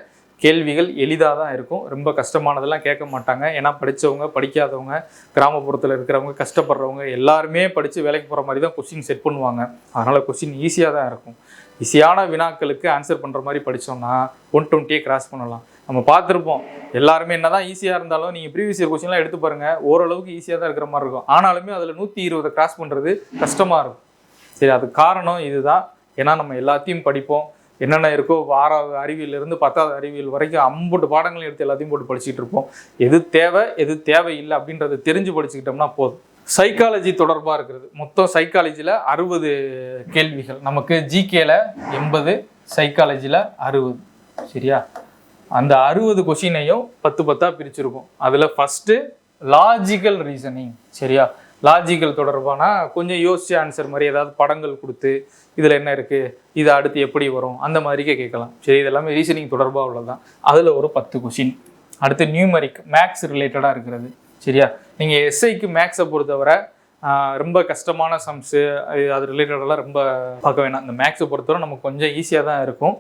Speaker 1: கேள்விகள் எளிதாக தான் இருக்கும், ரொம்ப கஷ்டமானதெல்லாம் கேட்க மாட்டாங்க. ஏன்னா படித்தவங்க படிக்காதவங்க கிராமப்புறத்தில் இருக்கிறவங்க கஷ்டப்படுறவங்க எல்லாருமே படித்து வேலைக்கு போகிற மாதிரி தான் கொஸ்டின் செட் பண்ணுவாங்க. அதனால் கொஸ்டின் ஈஸியாக தான் இருக்கும். ஈஸியான வினாக்களுக்கு ஆன்சர் பண்ணுற மாதிரி படித்தோம்னா 120 கிராஸ் பண்ணலாம். நம்ம பார்த்துருப்போம், எல்லாருமே என்ன தான் ஈஸியாக இருந்தாலும் நீங்கள் ப்ரீவியஸ் இயர் கொஸ்டின்லாம் எடுத்து பாருங்கள், ஓரளவுக்கு ஈஸியாக தான் இருக்கிற மாதிரி இருக்கும். ஆனாலுமே அதில் 120 கிராஸ் பண்ணுறது கஷ்டமாக இருக்கும். சரி, அதுக்கு காரணம் இதுதான். ஏன்னா நம்ம எல்லாத்தையும் படிப்போம், என்னென்ன இருக்கோ 6வது அறிவியலிருந்து 10வது அறிவியல் வரைக்கும் 50 பாடங்களையும் எடுத்து எல்லாத்தையும் போட்டு படிச்சுட்டு இருப்போம். எது தேவை எது தேவையில்லை அப்படின்றத தெரிஞ்சு படிச்சுக்கிட்டோம்னா போதும். சைக்காலஜி தொடர்பாக இருக்கிறது மொத்தம் சைக்காலஜியில் 60 கேள்விகள், நமக்கு ஜிகேல 80, சைக்காலஜியில் 60. சரியா, அந்த 60 கொஷினையும் 10 பிரிச்சிருக்கும். அதில் ஃபஸ்ட்டு லாஜிக்கல் ரீசனிங். சரியா, லாஜிக்கல் தொடர்பான கொஞ்சம் யோசிச்சு ஆன்சர் மாதிரி ஏதாவது படங்கள் கொடுத்து இதில் என்ன இருக்குது, இது அடுத்து எப்படி வரும், அந்த மாதிரிக்கே கேட்கலாம். சரி, இது எல்லாமே ரீசனிங் தொடர்பாக உள்ளதான். அதில் ஒரு 10 கொஷின். அடுத்து நியூமரிக், மேக்ஸ் ரிலேட்டடாக இருக்கிறது. சரியா, நீங்கள் எஸ்ஐக்கு மேக்ஸை பொறுத்தவரை ரொம்ப கஷ்டமான சம்ஸு அது ரிலேட்டடெல்லாம் ரொம்ப பார்க்க வேணாம். இந்த மேக்ஸை பொறுத்தவரை நமக்கு கொஞ்சம் ஈஸியாக தான் இருக்கும்.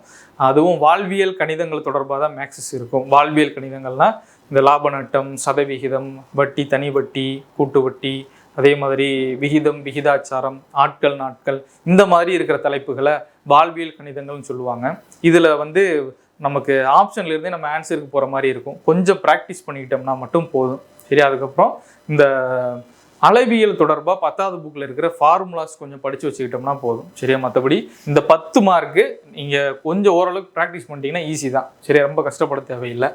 Speaker 1: அதுவும் வாழ்வியல் கணிதங்கள் தொடர்பாக தான் மேக்ஸஸ் இருக்கும். வாழ்வியல் கணிதங்கள்னால் இந்த லாப நட்டம், சதவிகிதம், வட்டி, தனி வட்டி, கூட்டு வட்டி, அதே மாதிரி விகிதம், விகிதாச்சாரம், ஆட்கள், நாட்கள், இந்த மாதிரி இருக்கிற தலைப்புகளை வாழ்வியல் கணிதங்கள்னு சொல்லுவாங்க. இதில் வந்து நமக்கு ஆப்ஷன்லேருந்தே நம்ம ஆன்சருக்கு போகிற மாதிரி இருக்கும். கொஞ்சம் ப்ராக்டிஸ் பண்ணிக்கிட்டோம்னா மட்டும் போதும். சரி, அதுக்கப்புறம் இந்த அளவியல் தொடர்பாக 10வது புக்கில் இருக்கிற ஃபார்முலாஸ் கொஞ்சம் படித்து வச்சுக்கிட்டோம்னா போதும். சரியா, மற்றபடி இந்த 10 மார்க்கு நீங்கள் கொஞ்சம் ஓரளவுக்கு ப்ராக்டிஸ் பண்ணிட்டீங்கன்னா ஈஸி தான். சரியா, ரொம்ப கஷ்டப்பட தேவையில்லை.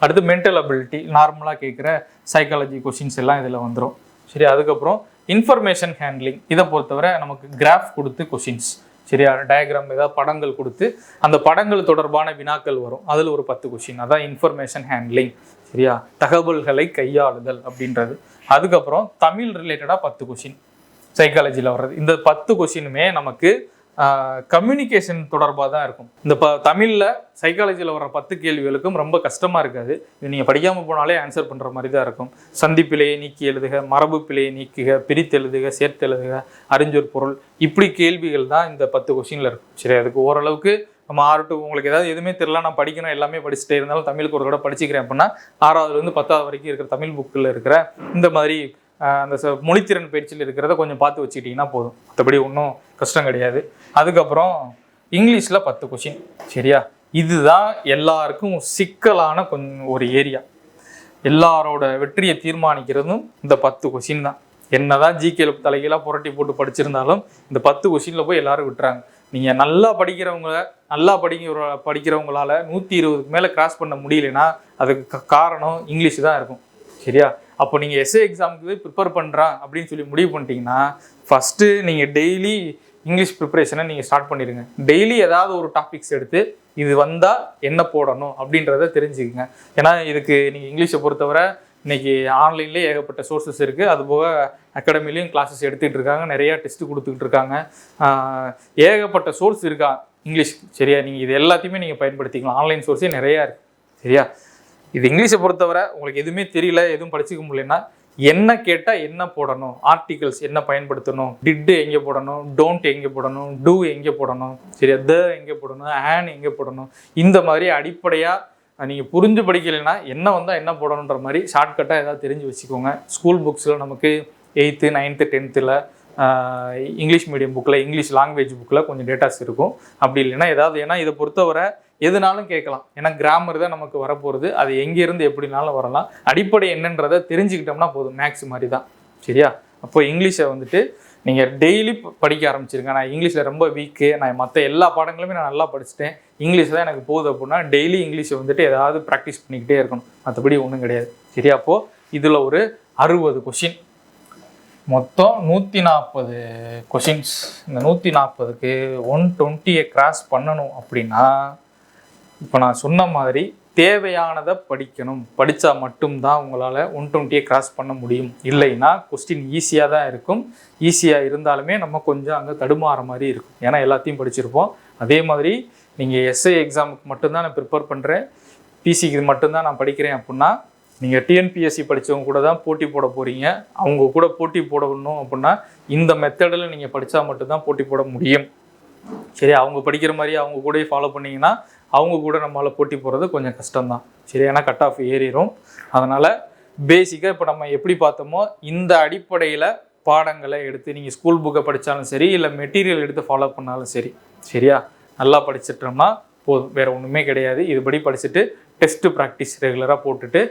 Speaker 1: அடுத்து மென்டல் அபிலிட்டி, நார்மலாக கேட்குற சைக்காலஜி கொஷின்ஸ் எல்லாம் இதில் வந்துடும். சரி, அதுக்கப்புறம் இன்ஃபர்மேஷன் ஹேண்ட்லிங், இதை பொறுத்தவரை நமக்கு கிராஃப் கொடுத்து கொஷின்ஸ். சரியா, டயக்ராம் ஏதாவது படங்கள் கொடுத்து அந்த படங்கள் தொடர்பான வினாக்கள் வரும். அதில் ஒரு 10 கொஷின், அதான் இன்ஃபர்மேஷன் ஹேண்ட்லிங். சரியா, தகவல்களை கையாளுதல் அப்படின்றது. அதுக்கப்புறம் தமிழ் ரிலேட்டடாக 10 கொஷின் சைக்காலஜியில் வர்றது. இந்த 10 கொஷினுமே நமக்கு கம்யூனிகேஷன் தொடர்பாக தான் இருக்கும். இந்த தமிழில் சைக்காலஜியில் வர 10 கேள்விகளுக்கும் ரொம்ப கஷ்டமாக இருக்காது. இது நீங்கள் படிக்காமல் போனாலே ஆன்சர் பண்ணுற மாதிரி தான் இருக்கும். சந்திப்பிழையை நீக்கி எழுதுக, மரபு பிழையை நீக்குக, பிரித்தெழுதுக, சேர்த்தெழுதுக, அறிஞ்சொர் பொருள், இப்படி கேள்விகள் தான் இந்த 10 கொஷினில் இருக்கும். சரி, அதுக்கு ஓரளவுக்கு நம்ம 6 to உங்களுக்கு ஏதாவது எதுவுமே தெரியல, நான் படிக்கணும் எல்லாமே படிச்சுட்டே இருந்தாலும் தமிழுக்கு ஒரு கூட படிச்சுக்கிறேன் அப்படின்னா 6வதுலேருந்து 10வது வரைக்கும் இருக்கிற தமிழ் புக்கில் இருக்கிற இந்த மாதிரி அந்த மொழித்திறன் பயிற்சியில் இருக்கிறத கொஞ்சம் பார்த்து வச்சுக்கிட்டிங்கன்னா போதும். மற்றபடி ஒன்றும் கஷ்டம் கிடையாது. அதுக்கப்புறம் இங்கிலீஷில் 10 கொஷின். சரியா, இதுதான் எல்லாருக்கும் சிக்கலான ஒரு ஏரியா. எல்லாரோட வெற்றியை தீர்மானிக்கிறதும் இந்த 10 கொஷின் தான். என்னதான் ஜிகேல தலைகீழாக புரட்டி போட்டு படிச்சிருந்தாலும் இந்த 10 கொஷினில் போய் எல்லாரும் விட்டுறாங்க. நீங்கள் நல்லா படிக்கிறவங்களால 120க்கு மேலே கிராஸ் பண்ண முடியலன்னா அதுக்கு காரணம் இங்கிலீஷ் தான் இருக்கும். சரியா, அப்போ நீங்கள் எஸ்ஏ எக்ஸாமுக்கு ப்ரிப்பேர் பண்ணுறான் அப்படின்னு சொல்லி முடிவு பண்ணிட்டீங்கன்னா ஃபஸ்ட்டு நீங்கள் டெய்லி இங்கிலீஷ் ப்ரிப்பரேஷனை நீங்கள் ஸ்டார்ட் பண்ணிடுங்க. டெய்லி ஏதாவது ஒரு டாபிக்ஸ் எடுத்து இது வந்தால் என்ன போடணும் அப்படின்றத தெரிஞ்சுக்கங்க. ஏன்னா இதுக்கு நீங்கள் இங்கிலீஷை பொறுத்தவரை இன்றைக்கி ஆன்லைன்லேயே ஏகப்பட்ட சோர்ஸஸ் இருக்குது. அதுபோக அகாடமிலையும் கிளாஸஸ் எடுத்துக்கிட்டு இருக்காங்க, நிறையா டெஸ்ட்டு கொடுத்துக்கிட்டு இருக்காங்க, ஏகப்பட்ட சோர்ஸ் இருக்கா இங்கிலீஷ். சரியா, நீங்கள் இது எல்லாத்தையுமே நீங்கள் பயன்படுத்திக்கலாம். ஆன்லைன் சோர்ஸே நிறையா இருக்குது. சரியா, இது இங்கிலீஷை பொறுத்தவரை உங்களுக்கு எதுவுமே தெரியல, எதுவும் படிச்சுக்க முடியலன்னா என்ன கேட்டால் என்ன போடணும், ஆர்டிகல்ஸ் என்ன பயன்படுத்தணும், டிட்டு எங்கே போடணும், டோன்ட் எங்கே போடணும், டூ எங்கே போடணும், சரியா, த எங்கே போடணும், ஆன் எங்கே போடணும், இந்த மாதிரி அடிப்படையாக நீங்கள் புரிஞ்சு படிக்கலைன்னா என்ன வந்தால் என்ன போடணுன்ற மாதிரி ஷார்ட்கட்டாக ஏதாவது தெரிஞ்சு வச்சுக்கோங்க. ஸ்கூல் புக்ஸில் நமக்கு 8th, 9th, 10th English medium புக்கில், இங்கிலீஷ் லாங்குவேஜ் புக்கில் கொஞ்சம் டேட்டாஸ் இருக்கும். அப்படி இல்லைன்னா ஏதாவது, ஏன்னா இதை பொறுத்தவரை எதுனாலும் கேட்கலாம். ஏன்னா கிராமர் தான் நமக்கு வரப்போகிறது, அது எங்கேருந்து எப்படினாலும் வரலாம். அடிப்படை என்னன்றதை தெரிஞ்சுக்கிட்டோம்னா போதும், மேக்ஸ் மாதிரி தான். சரியா, அப்போ இங்கிலீஷை வந்துட்டு நீங்கள் டெய்லி படிக்க ஆரம்பிச்சிருங்க. நான் இங்கிலீஷில் ரொம்ப வீக்கு, நான் மற்ற எல்லா பாடங்களுமே நான் நல்லா படிச்சுட்டேன், இங்கிலீஷ் தான் எனக்கு போகுது அப்படின்னா டெய்லி இங்கிலீஷை வந்துட்டு ஏதாவது ப்ராக்டிஸ் பண்ணிக்கிட்டே இருக்கணும். மற்றபடி ஒன்றும் கிடையாது. சரியா, அப்போது இதில் ஒரு 60 கொஷின், மொத்தம் 140 கொஷின்ஸ். இந்த 140க்கு 120 கிராஸ் பண்ணணும் அப்படின்னா இப்போ நான் சொன்ன மாதிரி தேவையானதை படிக்கணும். படித்தா மட்டும்தான் உங்களால் 120 கிராஸ் பண்ண முடியும். இல்லைன்னா கொஸ்டின் ஈஸியாக தான் இருக்கும். ஈஸியாக இருந்தாலுமே நம்ம கொஞ்சம் அங்கே தடுமாற மாதிரி இருக்கும். ஏன்னா எல்லாத்தையும் படிச்சிருப்போம். அதே மாதிரி நீங்கள் எஸ்ஐ எக்ஸாமுக்கு மட்டும்தான் நான் ப்ரிப்பேர் பண்ணுறேன், பிசிக்கு இது மட்டும்தான் நான் படிக்கிறேன் அப்படின்னா நீங்கள் டிஎன்பிஎஸ்சி படித்தவங்க கூட தான் போட்டி போட போகிறீங்க. அவங்க கூட போட்டி போடணும் அப்படின்னா இந்த மெத்தடில் நீங்கள் படித்தா மட்டும்தான் போட்டி போட முடியும். சரி, அவங்க படிக்கிற மாதிரி அவங்க கூட ஃபாலோ பண்ணிங்கன்னா அவங்க கூட நம்மளால் போட்டி போடுறது கொஞ்சம் கஷ்டம்தான். சரி, ஏன்னா கட் ஆஃப் ஏறிடும். அதனால் பேசிக்காக இப்போ நம்ம எப்படி பார்த்தோமோ இந்த அடிப்படையில் பாடங்களை எடுத்து நீங்கள் ஸ்கூல் புக்கை படித்தாலும் சரி, இல்லை மெட்டீரியல் எடுத்து ஃபாலோ பண்ணாலும் சரி, சரியா, நல்லா படிச்சிட்டோம்னா போதும். வேறு ஒன்றுமே கிடையாது. இதுபடி படிச்சுட்டு டெஸ்ட்டு ப்ராக்டிஸ் ரெகுலராக போட்டுட்டு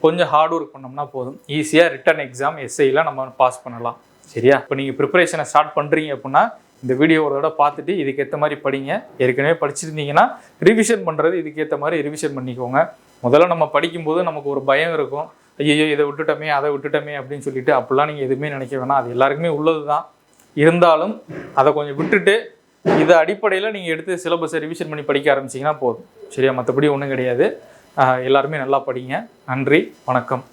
Speaker 1: கொஞ்சம் ஹார்ட் ஒர்க் பண்ணோம்னா போதும். ஈஸியாக ரிட்டன் எக்ஸாம் எஸ்ஐயில் நம்ம பாஸ் பண்ணலாம். சரியா, இப்போ நீங்கள் ப்ரிப்பரேஷனை ஸ்டார்ட் பண்ணுறீங்க அப்படின்னா இந்த வீடியோ ஒரு தடவை பார்த்துட்டு இதுக்கேற்ற மாதிரி படிங்க. ஏற்கனவே படிச்சிருந்தீங்கன்னா ரிவிஷன் பண்ணுறது இதுக்கேற்ற மாதிரி ரிவிஷன் பண்ணிக்கோங்க. முதல்ல நம்ம படிக்கும்போது நமக்கு ஒரு பயம் இருக்கும், ஐயோ இதை விட்டுட்டோமே அதை விட்டுட்டோமே அப்படின்னு சொல்லிட்டு. அப்படிலாம் நீங்கள் எதுவுமே நினைக்க வேணாம். அது எல்லாருக்குமே உள்ளது தான். இருந்தாலும் அதை கொஞ்சம் விட்டுட்டு இதை அடிப்படையில் நீங்கள் எடுத்து சிலபஸை ரிவிஷன் பண்ணி படிக்க ஆரம்பிச்சிங்கன்னா போதும். சரியா, மற்றபடி ஒன்றும் கிடையாது. எல்லாருமே நல்லா படிங்க. நன்றி, வணக்கம்.